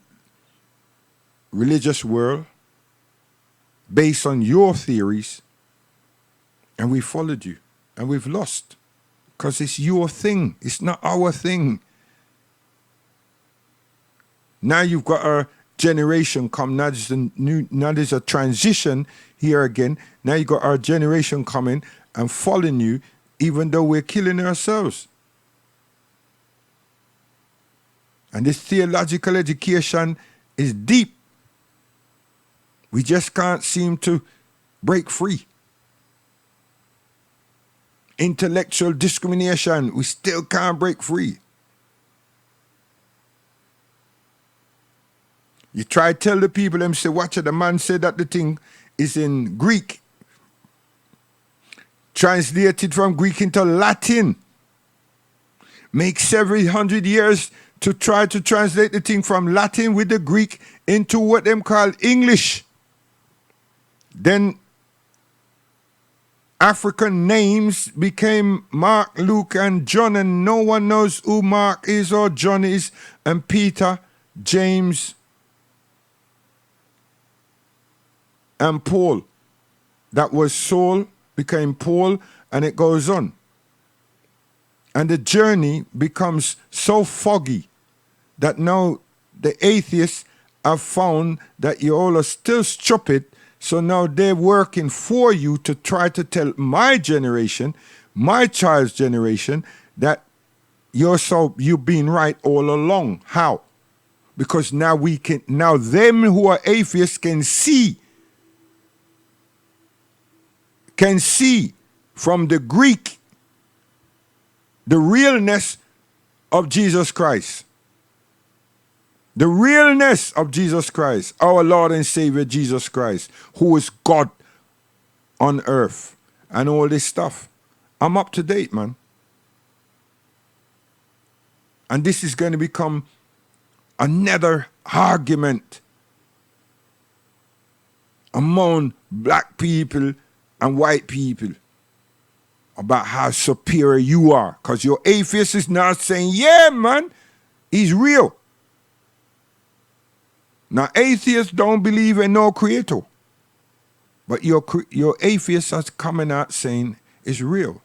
religious world based on your theories, and we followed you, and we've lost because it's your thing. It's not our thing. Now you've got a generation come. Now there's a transition here again. Now you got our generation coming and following you, even though we're killing ourselves. And this theological education is deep. We just can't seem to break free. Intellectual discrimination, we still can't break free. You try to tell the people, them say, watch it, the man said that the thing is in Greek. Translated from Greek into Latin. Make several hundred years to try to translate the thing from Latin with the Greek into what them call English. Then African names became Mark, Luke, and John, and no one knows who Mark is or John is, and Peter, James, and Paul. That was Saul, became Paul, and it goes on. And the journey becomes so foggy that now the atheists have found that you all are still stupid, so now they're working for you to try to tell my generation, my child's generation, that you've been right all along. How? Because now them who are atheists can see from the Greek the realness of Jesus Christ. The realness of Jesus Christ, our Lord and Savior Jesus Christ, who is God on earth, and all this stuff. I'm up to date, man. And this is going to become another argument among black people and white people about how superior you are. Because your atheist is not saying, yeah, man, he's real. Now, atheists don't believe in no creator. But your atheists are coming out saying it's real.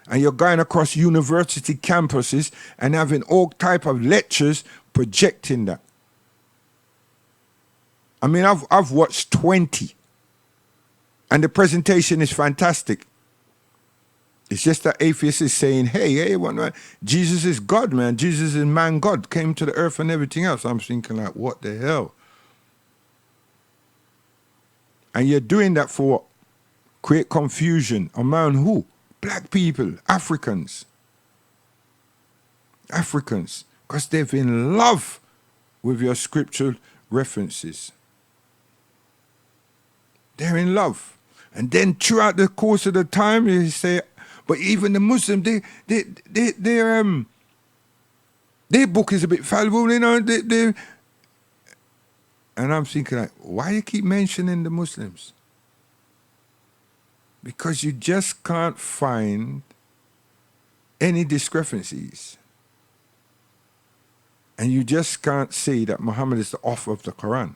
And you're going across university campuses and having all type of lectures projecting that. I mean, I've watched 20. And the presentation is fantastic. It's just that atheists is saying, hey, Jesus is God, man. Jesus is man God, came to the earth and everything else. I'm thinking like, what the hell? And you're doing that for what? Create confusion among who? Black people, Africans. Africans, because they've in love with your scriptural references. They're in love. And then throughout the course of the time, you say, but even the Muslim, their book is a bit fallible, you know. And I'm thinking, like, why do you keep mentioning the Muslims? Because you just can't find any discrepancies. And you just can't say that Muhammad is the author of the Quran.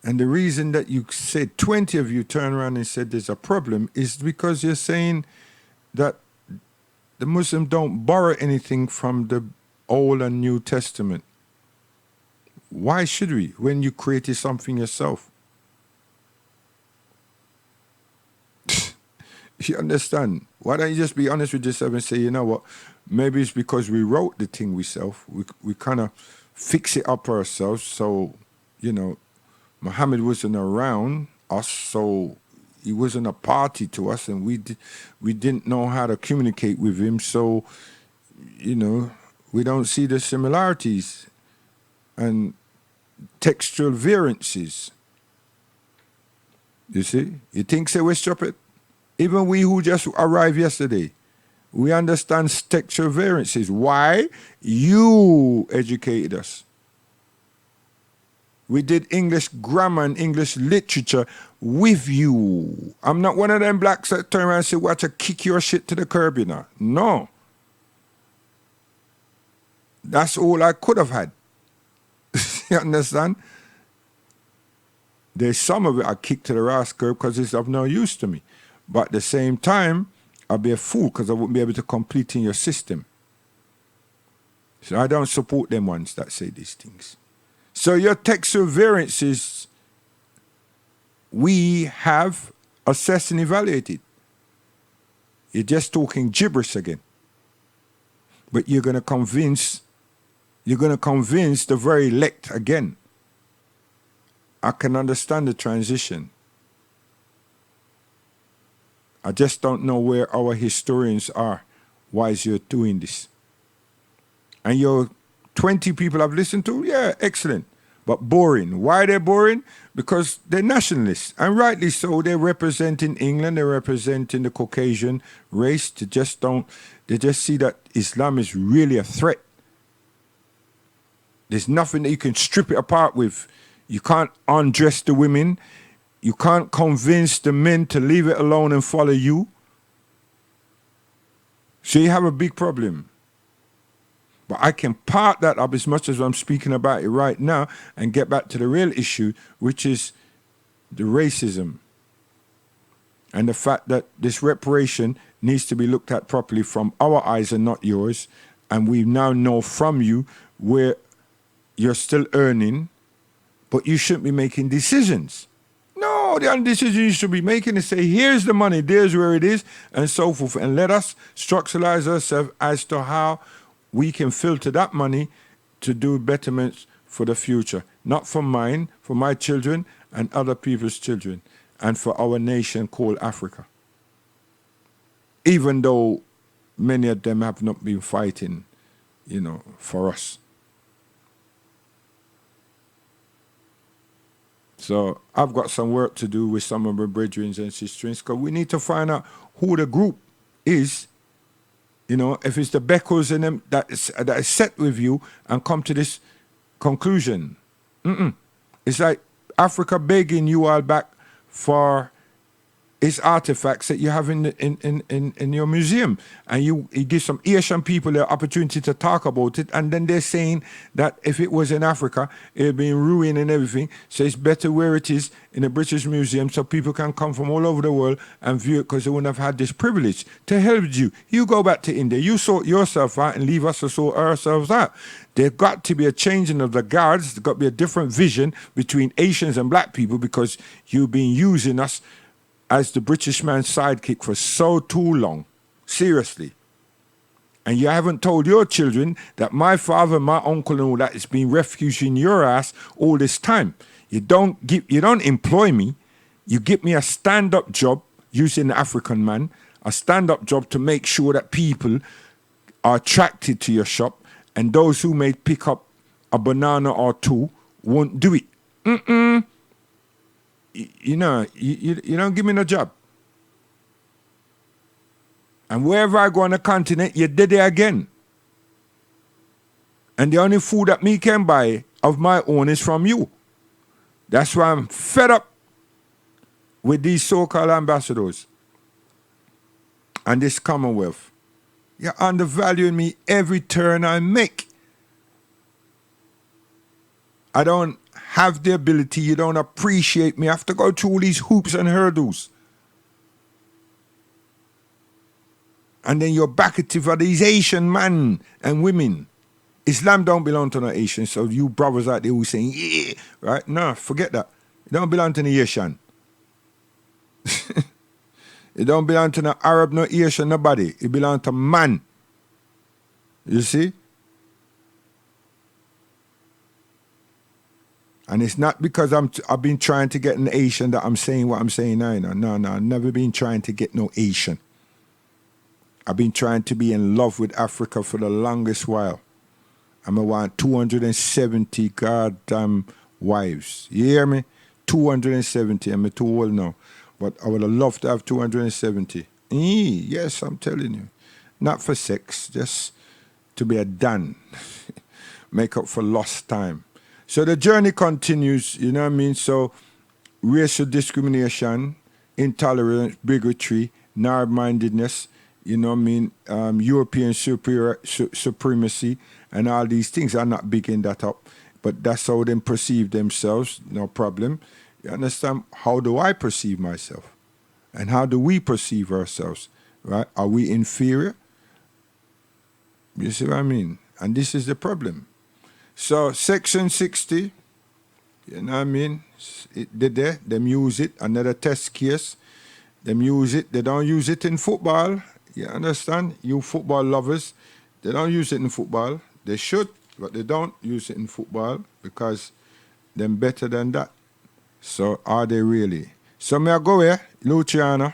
And the reason that you said 20 of you turn around and said there's a problem is because you're saying that the Muslim don't borrow anything from the Old and New Testament. Why should we when you created something yourself? You understand? Why don't you just be honest with yourself and say, you know what, maybe it's because we wrote the thing ourselves. We kind of fix it up ourselves. So, you know, Muhammad wasn't around us, so he wasn't a party to us, and we didn't know how to communicate with him. So, you know, we don't see the similarities and textual variances. You see? You think so we're stupid? Even we who just arrived yesterday, We understand textual variances. Why? You educated us. We did English grammar and English literature with you. I'm not one of them blacks that turn around and say, watch, I kick your shit to the curb, you know. No. That's all I could have had. You understand? There's some of it I kick to the ass curb because it's of no use to me. But at the same time, I'll be a fool because I wouldn't be able to complete in your system. So I don't support them ones that say these things. So your textual variances, we have assessed and evaluated. You're just talking gibberish again. But you're going to convince the very elect again. I can understand the transition. I just don't know where our historians are whilst you're doing this. And your 20 people I've listened to, yeah, excellent. But boring. Why they're boring? Because they're nationalists. And rightly so. They're representing England. They're representing the Caucasian race. They just see that Islam is really a threat. There's nothing that you can strip it apart with. You can't undress the women. You can't convince the men to leave it alone and follow you. So you have a big problem. But I can part that up as much as I'm speaking about it right now and get back to the real issue, which is the racism and the fact that this reparation needs to be looked at properly from our eyes and not yours. And we now know from you where you're still earning, but you shouldn't be making decisions. No, the only decision you should be making is say, here's the money, there's where it is, and so forth. And let us structuralize ourselves as to how we can filter that money to do betterments for the future. Not for mine, for my children and other people's children, and for our nation called Africa. Even though many of them have not been fighting, for us. So I've got some work to do with some of my brethren and sisters, because we need to find out who the group is. If it's the Beckles and them that is set with you and come to this conclusion. It's like Africa begging you all back for its artifacts that you have in your museum. And you give some Asian people the opportunity to talk about it. And then they're saying that if it was in Africa, it would be in ruin and everything. So it's better where it is in the British Museum so people can come from all over the world and view it because they wouldn't have had this privilege. To hell with you. You go back to India. You sort yourself out and leave us to sort ourselves out. There's got to be a changing of the guards. There's got to be a different vision between Asians and black people because you've been using us as the British man's sidekick for so too long. Seriously. And you haven't told your children that my father, my uncle and all that has been refuge in your ass all this time. You don't employ me. You give me a stand-up job using the African man, a stand-up job to make sure that people are attracted to your shop, and those who may pick up a banana or two won't do it. You don't give me no job. And wherever I go on the continent, you're dead there again. And the only food that me can buy of my own is from you. That's why I'm fed up with these so-called ambassadors and this Commonwealth. You're undervaluing me every turn I make. I don't have the ability, you don't appreciate me. I have to go through all these hoops and hurdles. And then you're back at for these Asian men and women. Islam don't belong to no Asian, so you brothers out there who saying, yeah, right? No, forget that. It don't belong to the Asian. It don't belong to no Arab, no Asian, nobody. It belongs to man. You see? And it's not because I've been trying to get an Asian that I'm saying what I'm saying now. No, I've never been trying to get no Asian. I've been trying to be in love with Africa for the longest while. I want 270 goddamn wives. You hear me? 270. I'm too old now. But I would have loved to have 270. Yes, I'm telling you. not for sex, just to be a done, make up for lost time. So the journey continues, you know what I mean? So racial discrimination, intolerance, bigotry, narrow-mindedness, you know what I mean? European supremacy, and all these things. I'm not bigging that up, but that's how they perceive themselves, no problem. You understand? How do I perceive myself? And how do we perceive ourselves, right? Are we inferior? You see what I mean? And this is the problem. So Section 60, you know what I mean? Them use it, another test case. Them use it. They don't use it in football. You understand? You football lovers, they don't use it in football. They should, but they don't use it in football because they're better than that. So are they really? So may I go here, Luciano?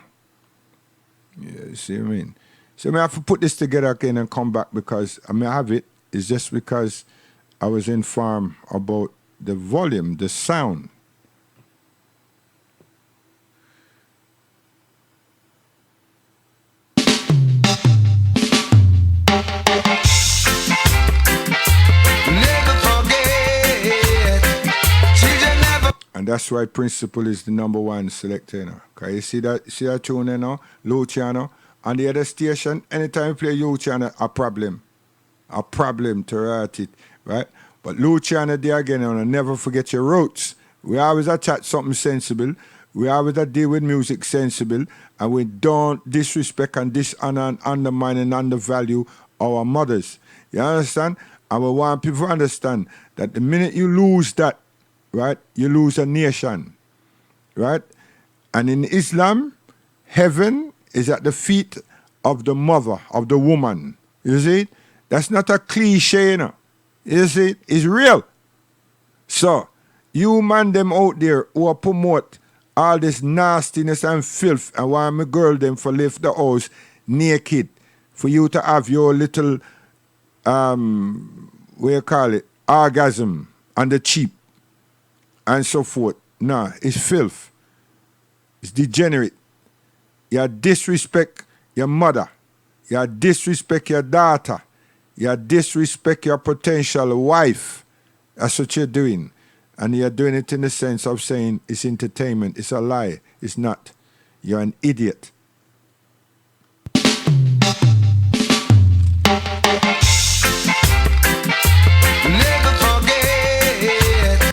Yeah, you see what I mean? So may I have to put this together again and come back because I may have it. It's just because I was informed about the volume, the sound. And that's why Principle is the number one selector, you know. Cause you see that tune, you know, Luciano. On the other station, anytime you play Luciano, a problem to write it, right? But Luciano, there again, you know, never forget your roots. We always chat something sensible. We always deal with music sensible, and we don't disrespect and dishonor and undermine and undervalue our mothers. You understand? And we want people to understand that the minute you lose that, right, you lose a nation, right? And in Islam, heaven is at the feet of the mother, of the woman. You see? That's not a cliche, you know. You see? It's real. So, you man them out there who are promote all this nastiness and filth and want me girl them for lift the house naked, for you to have your little, what you call it, orgasm on the cheap and so forth. Nah, it's filth. It's degenerate. You disrespect your mother. You disrespect your daughter. You disrespect your potential wife. That's what you're doing. And you're doing it in the sense of saying it's entertainment. It's a lie. It's not. You're an idiot.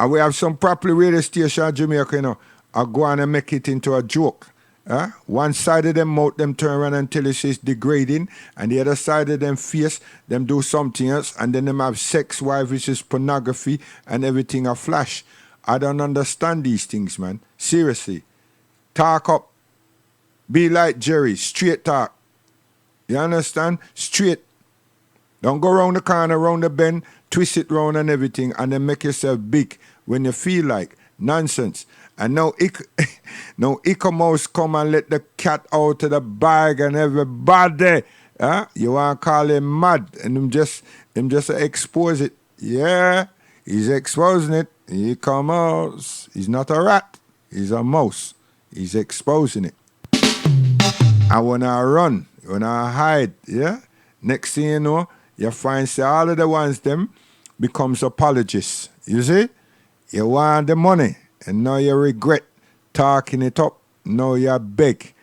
And we have some proper radio station in Jamaica, you know, I go on and make it into a joke. One side of them mouth, them turn around and tell us it's degrading, and the other side of them face, them do something else, and then them have sex, wife, which is pornography, and everything a flash. I don't understand these things, man. Seriously. Talk up. Be like Jerry. Straight talk. You understand? Straight. Don't go around the corner, around the bend, twist it round and everything, and then make yourself big when you feel like. Nonsense. And now Icomos come and let the cat out of the bag and everybody. You want to call him mad, and him just expose it. Yeah, he's exposing it. Icomos. He's not a rat. He's a mouse. He's exposing it. And when I run, when I hide, yeah, next thing you know, you find say all of the ones them becomes apologists. You see? You want the money, and now you regret talking it up. Now you beg.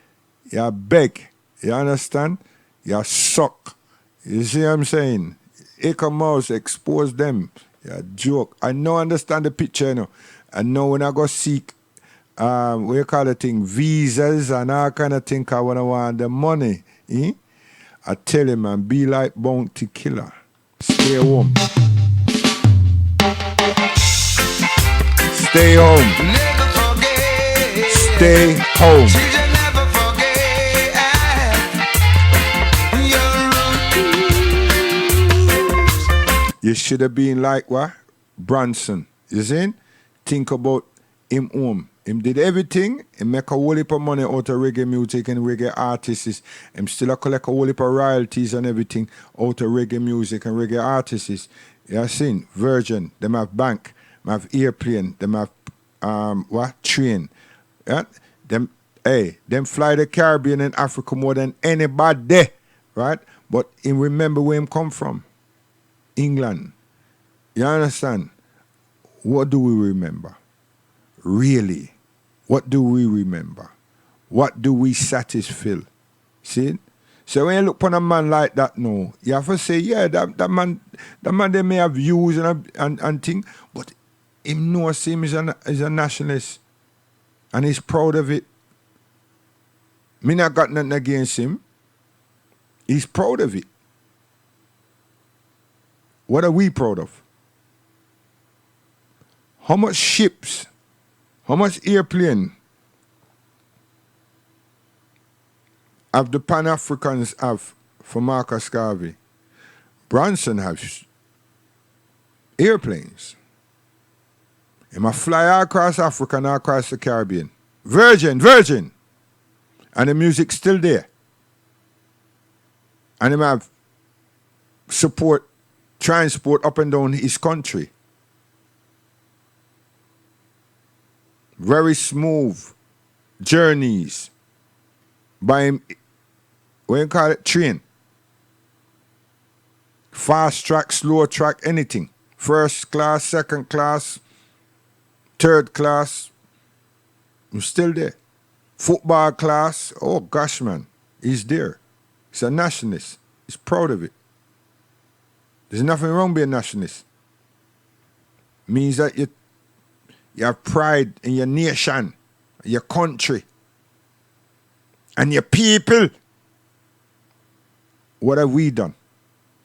You beg. You understand? You suck. You see what I'm saying? Icomos expose them. You joke. I know understand the picture, you know. I know when I go seek what you call the thing, visas and all kind of thing, I want the money. Eh? I tell him, man, be like Bounty Killer. Stay home. Stay home. Never forget. Stay home. Children never forget your roots. You should have been like what? Bronson. You see? Think about him home. Him did everything. He make a whole heap of money out of reggae music and reggae artists. Him still collect a whole heap of royalties and everything out of reggae music and reggae artists. You seen? Virgin. Them have bank. Them have airplane. Them have train. Yeah? Them fly the Caribbean and Africa more than anybody. Right? But he remember where him come from. England. You understand? What do we remember? Really? What do we remember? What do we satisfy? See? So when you look upon a man like that now, you have to say, yeah, that man they may have views and things, but him knows him is a nationalist. And he's proud of it. Me not got nothing against him. He's proud of it. What are we proud of? How much ships, how much airplane have the Pan-Africans have for Marcus Garvey? Branson has airplanes. He must fly all across Africa and all across the Caribbean. Virgin. And the music's still there. And he have support, transport up and down his country. Very smooth journeys by him, what you call it, train. Fast track, slow track, anything. First class, second class, third class, I'm still there. Football class, oh gosh man, he's there. He's a nationalist. He's proud of it. There's nothing wrong being a nationalist. Means that you have pride in your nation, your country, and your people. What have we done?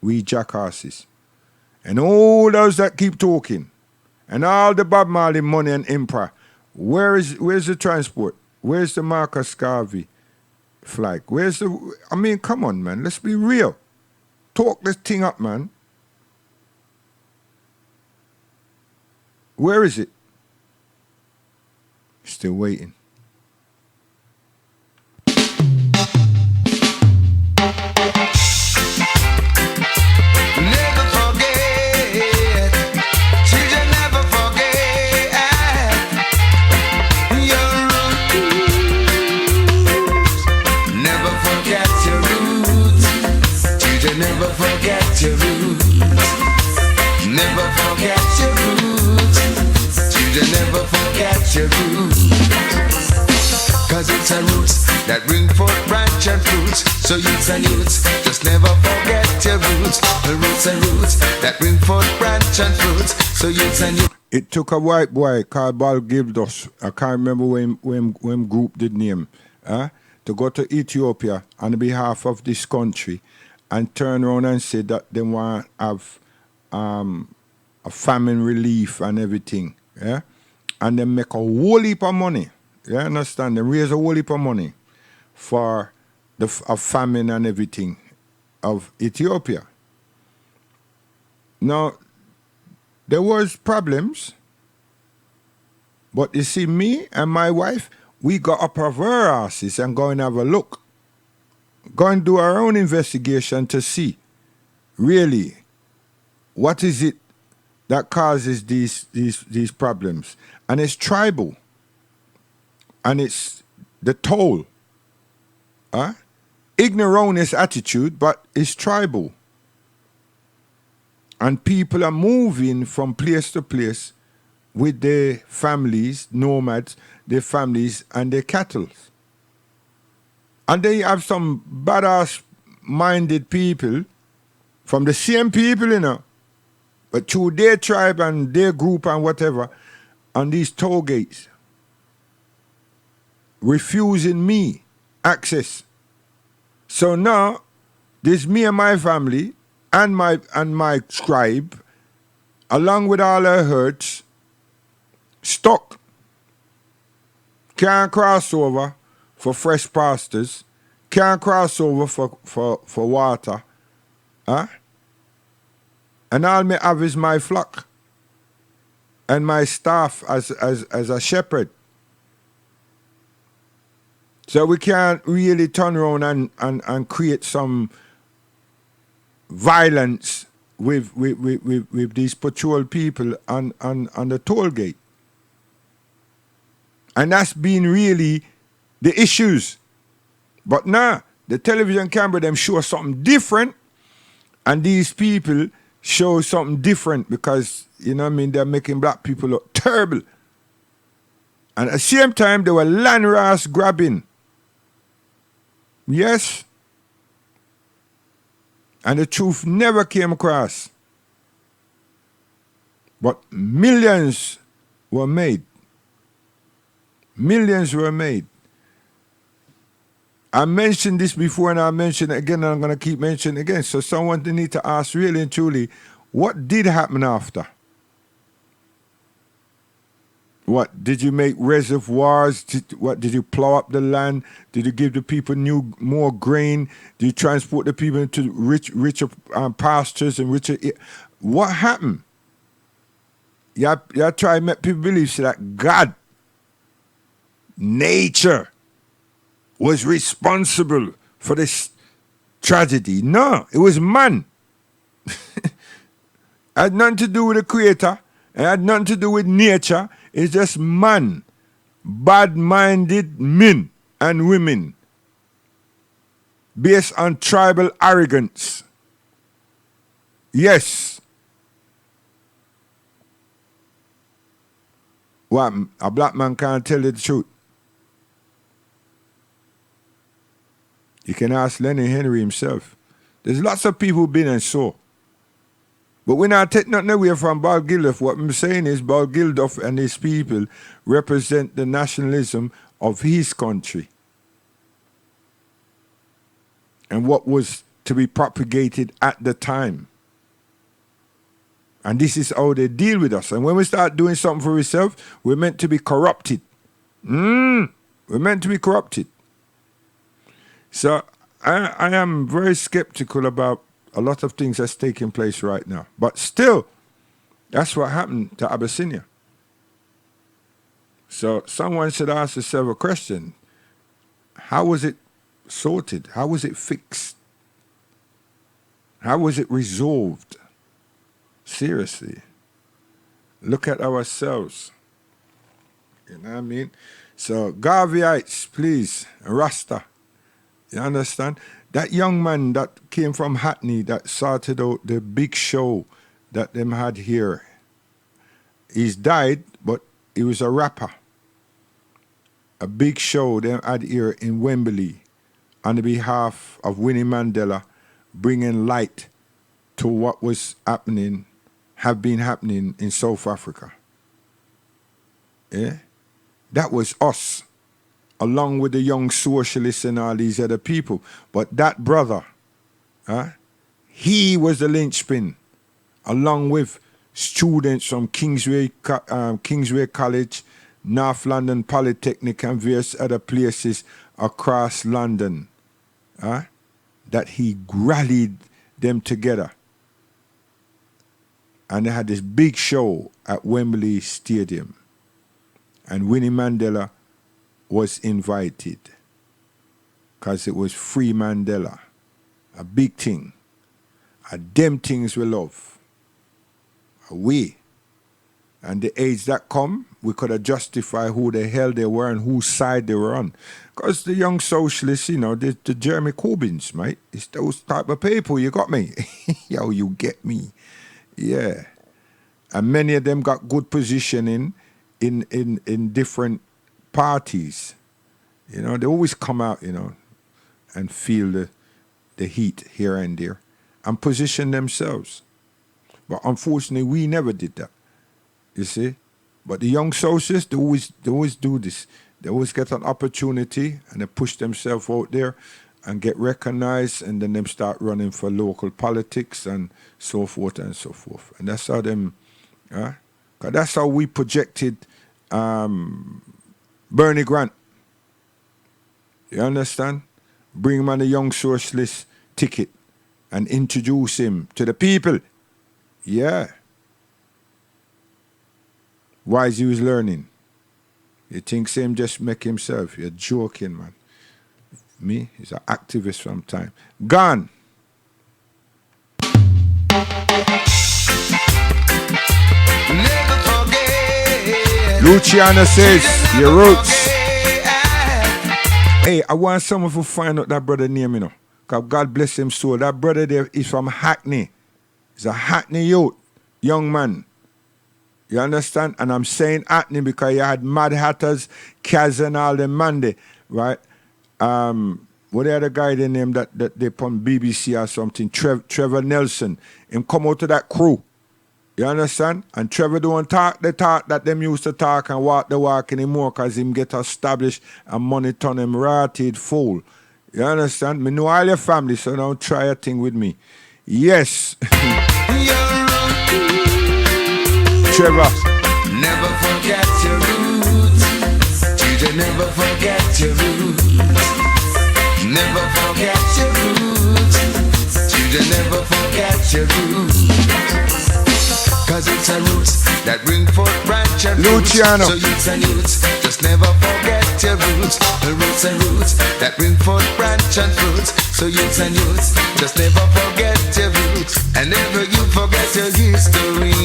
We jackasses. And all those that keep talking, and all the Bob Marley money and empire, where's the transport? Where's the Marcus Garvey flag? Come on, man, let's be real. Talk this thing up, man. Where is it? Still waiting. Never forget, children, never forget your roots. Never forget your roots. Children, never forget your roots. Never forget your roots. Children, never forget your roots. Cause it's a roots that bring forth branch and fruits. So youths and youths, just never forget your roots. The roots and roots that bring forth branch and fruits. So youths and youths. It took a white boy called Bal Gildos, I can't remember when group did name, to go to Ethiopia on behalf of this country and turn around and say that they want to have a famine relief and everything. Yeah? And they make a whole heap of money. You understand? They raise a whole heap of money for the famine and everything of Ethiopia. Now, there was problems, but you see, me and my wife, we got up of our asses and go and have a look. Go and do our own investigation to see, really, what is it that causes these problems. And it's tribal. And it's the toll. Ignoramus attitude, but it's tribal. And people are moving from place to place with their families, nomads, their families and their cattle. And they have some badass minded people from the same people, you know, but through their tribe and their group and whatever, on these toll gates, refusing me access. So now, there's me and my family and my tribe, along with all our herds, stuck. Can't cross over for fresh pastures. Can't cross over for water. And all me have is my flock and my staff as a shepherd. So we can't really turn around and create some violence with these patrol people on the toll gate. And that's been really the issues. But nah, the television camera them show something different, and these people show something different because, you know what I mean, they're making black people look terrible. And at the same time, they were land ras grabbing. Yes. And the truth never came across. But millions were made. Millions were made. I mentioned this before and I mentioned it again and I'm going to keep mentioning it again. So someone need to ask really and truly, what did happen after? What, did you make reservoirs? Did you plow up the land? Did you give the people more grain? Did you transport the people into richer pastures and richer... What happened? Y'all try to make people believe that God, nature, was responsible for this tragedy. No, it was man. It had nothing to do with the creator. It had nothing to do with nature. It's just man. Bad-minded men and women based on tribal arrogance. Yes. What, a black man can't tell you the truth? You can ask Lenny Henry himself. There's lots of people who've been and saw. But we're not taking nothing away from Bob Geldof. What I'm saying is Bob Geldof and his people represent the nationalism of his country. And what was to be propagated at the time. And this is how they deal with us. And when we start doing something for ourselves, we're meant to be corrupted. We're meant to be corrupted. So I am very skeptical about a lot of things that's taking place right now. But still, that's what happened to Abyssinia. So someone should ask themselves a question. How was it sorted? How was it fixed? How was it resolved? Seriously. Look at ourselves. You know what I mean? So Garveyites, please, Rasta. You understand? That young man that came from Hackney that started out the big show that them had here, he's died, but he was a rapper. A big show they had here in Wembley on the behalf of Winnie Mandela, bringing light to what was happening, have been happening in South Africa. Yeah? That was us, along with the young socialists and all these other people. But that brother, he was the linchpin, along with students from Kingsway College, North London Polytechnic and various other places across London, that he rallied them together. And they had this big show at Wembley Stadium. And Winnie Mandela was invited because it was Free Mandela, a big thing. And them things we love. We. And the age that come, we could have justified who the hell they were and whose side they were on. Because the young socialists, you know, the Jeremy Corbyns, mate, it's those type of people, you got me? Yo, you get me. Yeah. And many of them got good positioning in different parties. You know, they always come out, you know, and feel the heat here and there and position themselves. But unfortunately, we never did that. You see? But the young socialists, they always do this. They always get an opportunity and they push themselves out there and get recognized, and then them start running for local politics and so forth and so forth. And that's how them, cause that's how we projected Bernie Grant. You understand? Bring him on the young socialist ticket and introduce him to the people. Yeah. Why is he was learning? You think same just make himself? You're joking, man. Me, he's an activist from time. Gone. Never forget. Luciano says, your roots. Hey, I want someone to find out that brother name, you know. Because God bless him soul. That brother there is from Hackney. He's a Hackney youth, young man. You understand? And I'm saying Hackney because you had Mad Hatters, Kaz and all them Monday, right? What the other guy they name that they from BBC or something? Trevor Nelson. Him come out to that crew. You understand? And Trevor don't talk the talk that them used to talk and walk the walk anymore because him get established and money turn him rotted fool. You understand? Me know all your family, so don't try a thing with me. Yes. Trevor. Never forget your roots. Children, never forget your roots. Never forget your roots. Children, never forget your roots. Cause it's a roots that bring forth branch and Luciano. So youths and youths, just never forget your roots. The roots and roots that bring forth branch and fruits. So youths and youths, just never forget your roots. And never you forget your history.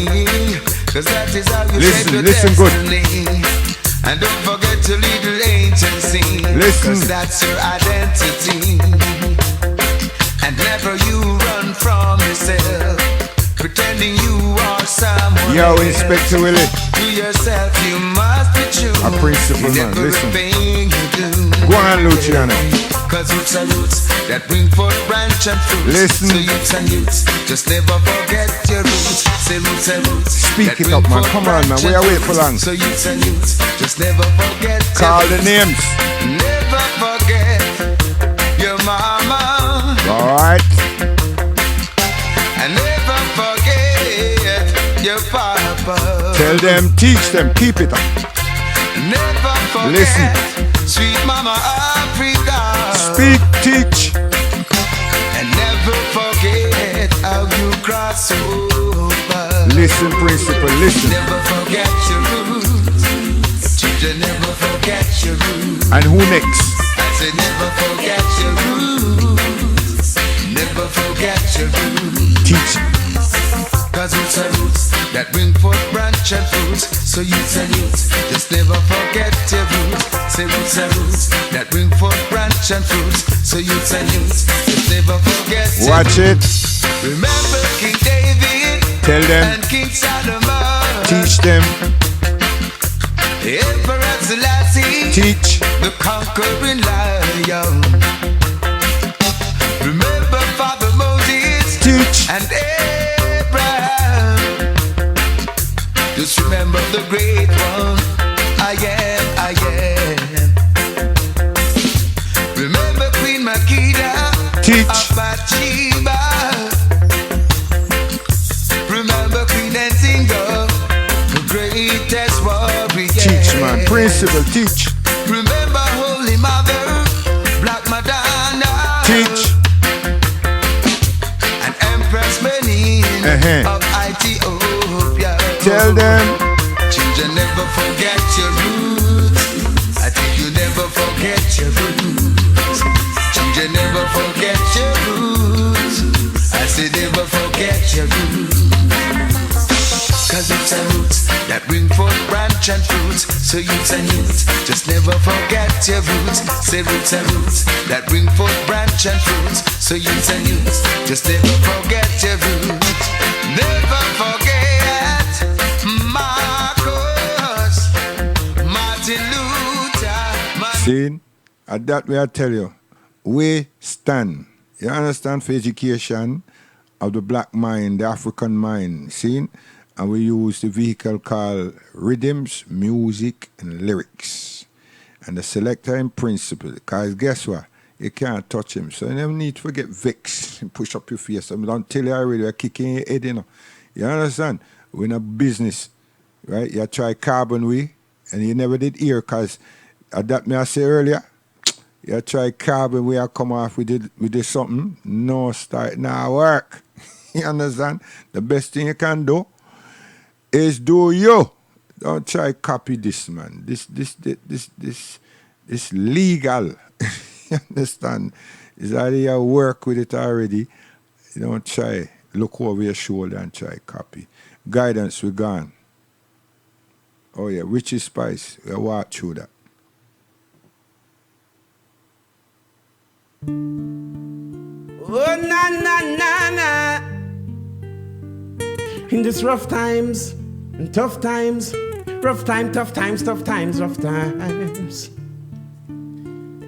Cause that is how you shape your destiny. And don't forget your little agency. Cause that's your identity. And never you run from yourself, pretending you are someone. Yo, Inspector Willie. To yourself you must be true. A principal man, listen. You go on, Luciano. Cause roots are roots that bring forth branch and fruits. Listen. So youths and youths, just never forget your roots. Say roots and roots. Speak it up, man. Come on, man. We are waiting for long. So youths and youths, just never forget. Call the names. Never forget your mama. Alright. And never forget your papa. Tell them, teach them, keep it up. Never forget. Listen. Sweet mama Africa. Speak, teach. And never forget how you cross over. Listen, principal, listen. Never forget your roots. Children, never forget your roots. And who next? I said never forget your roots. Never forget your roots. Teach. Cause roots are roots that bring forth branch and fruits. So youths and youths, just never forget your roots. Say roots are roots that bring forth branch and fruits. So youths and youths, just never forget your Watch roots. it. Remember King David. Tell them. And King Solomon. Teach them. Emperor Selassie. Teach. The conquering lion. Remember Father Moses. Teach. And Abraham. Just remember the great one. I am. Remember Queen Makeda. Teach. Of Bathsheba. Remember Queen Nzinga, the greatest warrior. Teach, man. Principal, teach. Remember Holy Mother, Black Madonna. Teach. And Empress Benin of Ethiopia. Tell them. Children, never forget your roots. I think you never forget your roots. Children, never forget your roots. I say never forget your roots. Cause it's a roots that bring forth branch and fruits. So youths and youths, just never forget your roots. Say roots are roots that bring forth branch and fruits. So youths and youths, just never forget your roots. Never forget Marcus, Martin Luther. See, at that way I tell you, we stand. You understand, for education of the black mind, the African mind. See? And we use the vehicle called rhythms, music, and lyrics. And the selector in principle, because guess what? You can't touch him. So you never need to get vexed and push up your face. I don't tell you already, you're kicking your head, you know. You understand? We're in a business, right? You try carbon way, and you never did hear, because that me I say earlier, you try carbon way, I come off, we did something, no start, now work. You understand? The best thing you can do is do you. Don't try copy this, man. This legal. You understand? Is either you work with it already. You don't try look over your shoulder and try copy. Guidance, we gone. Oh yeah, Richie Spice. We walk through that. Oh, na, na, na, na. In these rough times, and tough times, rough times, tough times, tough times, rough times.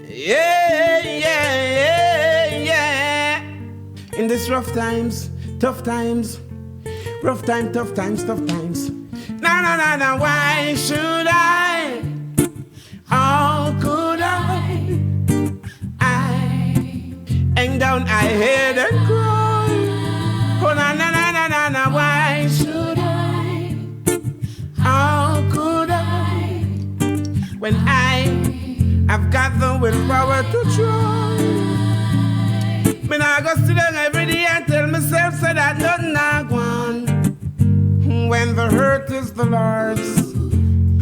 Yeah, yeah, yeah, yeah. In these rough times, tough times, rough time, tough times, tough times. Na, na, na, na, why should I? How could I hang down I head and cry? Oh, na, na, na, na, na, na, why should I? How could I? When I've got the willpower to try. Me nah go sit down every day and tell myself so that nothing I want. When the hurt is the Lord's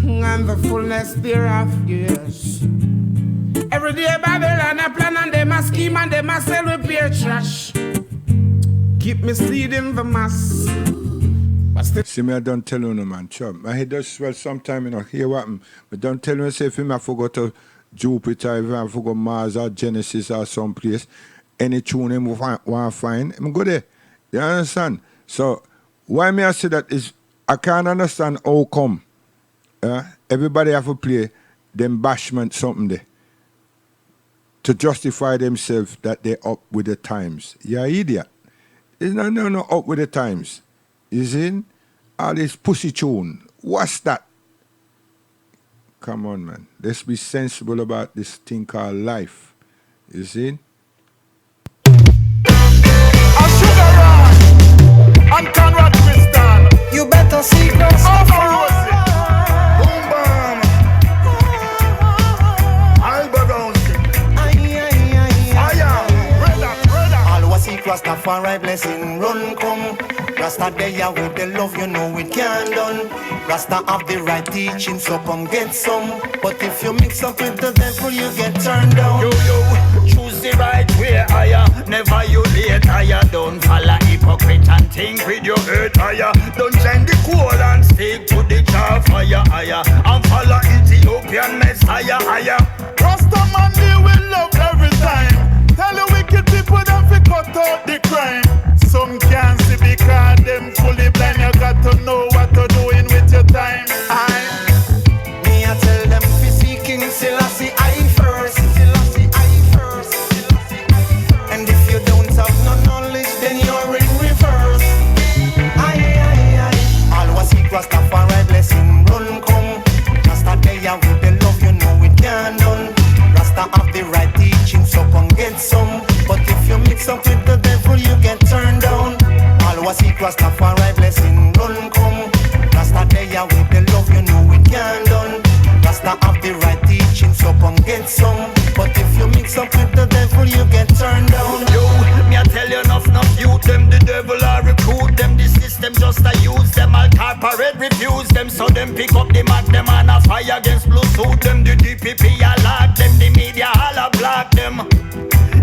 and the fullness thereof, yes. Every day Babylon a plan and them a scheme and them a sell with beer trash. Keep misleading the mass. See me, I don't tell you no man, chum. I hear this well sometime, you know, hear what but don't tell me say if him I forgot to Jupiter, if I forgot Mars or Genesis or someplace, any tune him want to find, I'm go there. You understand? So why me I say that is I can't understand how come everybody have to play them bashment something there to justify themselves that they're up with the times. You're an idiot. It's no up with the times. You see? All this pussy tune. What's that? Come on, man. Let's be sensible about this thing called life. You see? I'm Conrad Tristan. You better see us. Boom bam. Albaronski. Fire. Brother. All was seek Rastafari blessing run come. Rasta there with the love, you know it can't done. Rasta have the right teaching, so come get some. But if you mix up with the devil, you get turned down. Yo, choose the right way, higher. Never you late, higher. Don't follow hypocrite and think with your hurt, higher. Don't join the coal and stick to the jar fire, higher. And follow Ethiopian Messiah, higher. Rasta man deal with love every time. Tell the wicked people them fi cut out the crime. Some can't see because them fully blind. You got to know what to doing with your time. Me I tell them fi seeking Selassie I first. And if you don't have no knowledge, then you're in reverse. All was seek Rastafari blessing run come. Rasta there with the love, you know it can't done. Rasta have the right teaching, so come get some. But if you mix up with the devil, you get turned down. All was seek Rastafari blessing run come. Rasta there with the love, you know it can't done. Rasta have the right teaching, so come get some. But if you mix up with the devil, you get turned down. Yo, me I tell you enough youth them the devil I recruit them. The system just a use them. All corporate refuse them. So them pick up the mat them and a fire against blue suit them. The DPP a lock them. The media all a block them.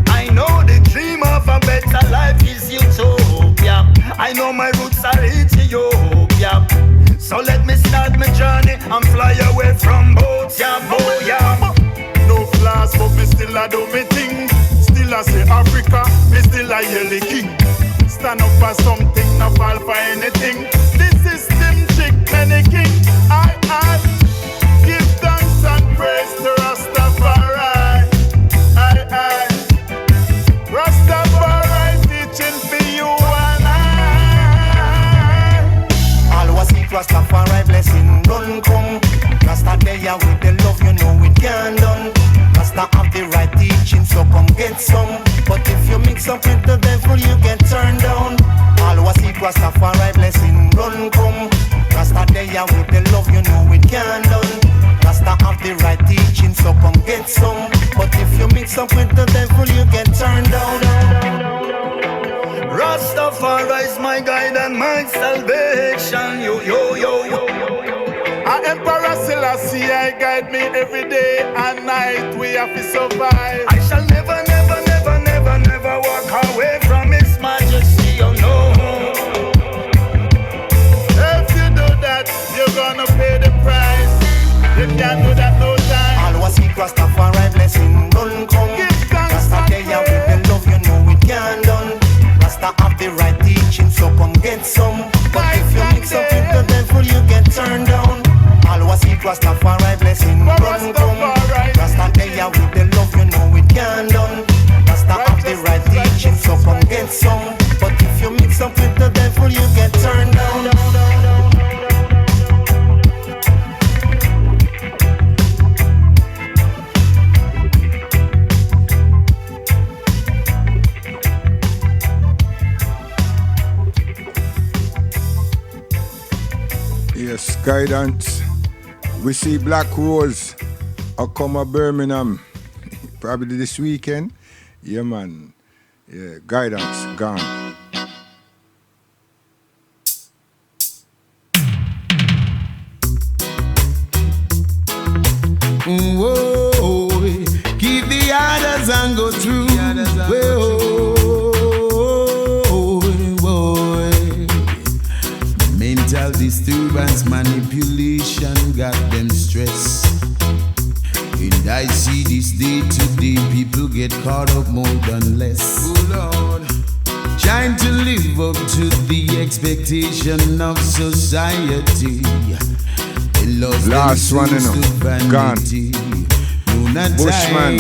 I know the dream of a better life is utopia. I know my roots are Ethiopia. So let me start my journey and fly away from both, yeah, boy, yeah. No flaws, but me still a do me thing. Still I say Africa, me still a yelly king. Stand up for something, not fall for anything. This system chick, many king. I give thanks and praise to Rastafari. Rastafari teaching for you and I. All was seek Rastafari blessing run come. Rasta there with the love, you know it can't done. Rasta have the right teaching, so come get some. But if you mix up with the devil, you get turned down. All was seek Rastafari blessing run come. Rasta there with the love, you know it can't done. Rasta have the right teaching, so come get some. But if you mix up with the devil, you get turned down. Rastafari is my guide and my salvation. Yo. Emperor Selassie, I guide me every day and night. We have to survive. I shall never walk away from His Majesty. Oh no. If you do that, you're gonna pay the price. You can't do that no time. All was seek Rastafari blessing run come. Give thanks Rasta and there so come get some. But if you mix up with the devil, you get turned down. All was it Rastafari blessing run come. Rasta there with the love, you know it can't done. Rasta have the right teaching, so come get some. But if you mix up with the devil, you get turned down. Yes, guidance. We see Black Rose come to Birmingham probably this weekend. Yeah, man. Yeah, guidance gone. Whoa, keep the others and go through. Whoa, mental disturbance, manipulation got them stressed. And I see this day to day people get caught up more than less. Oh Lord, trying to live up to the expectation of society. Last one, you know, gone. Bushman,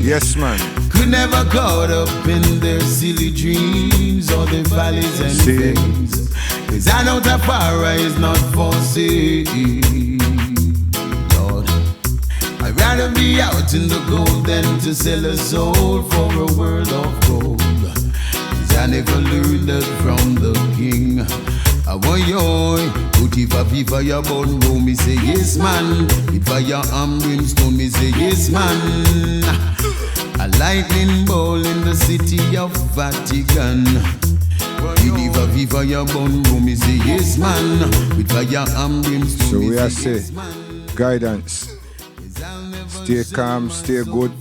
yes man. Could never caught up in their silly dreams or their valleys and things. Cause I know Tafara is not for sale. Lord, I'd rather be out in the gold than to sell a soul for a world of gold. Cause I never learned that from the king. I want you, put if a FIFA your bone roll, me say yes man. If I your arm brimstone, me say yes man. A lightning ball in the city of Vatican. If a FIFA your bone roll, me say yes man. With fire and brimstone, so we are say guidance. Stay calm, stay good.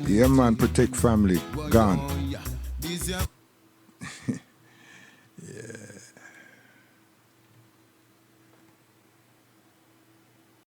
Yeah man, protect family. Gone.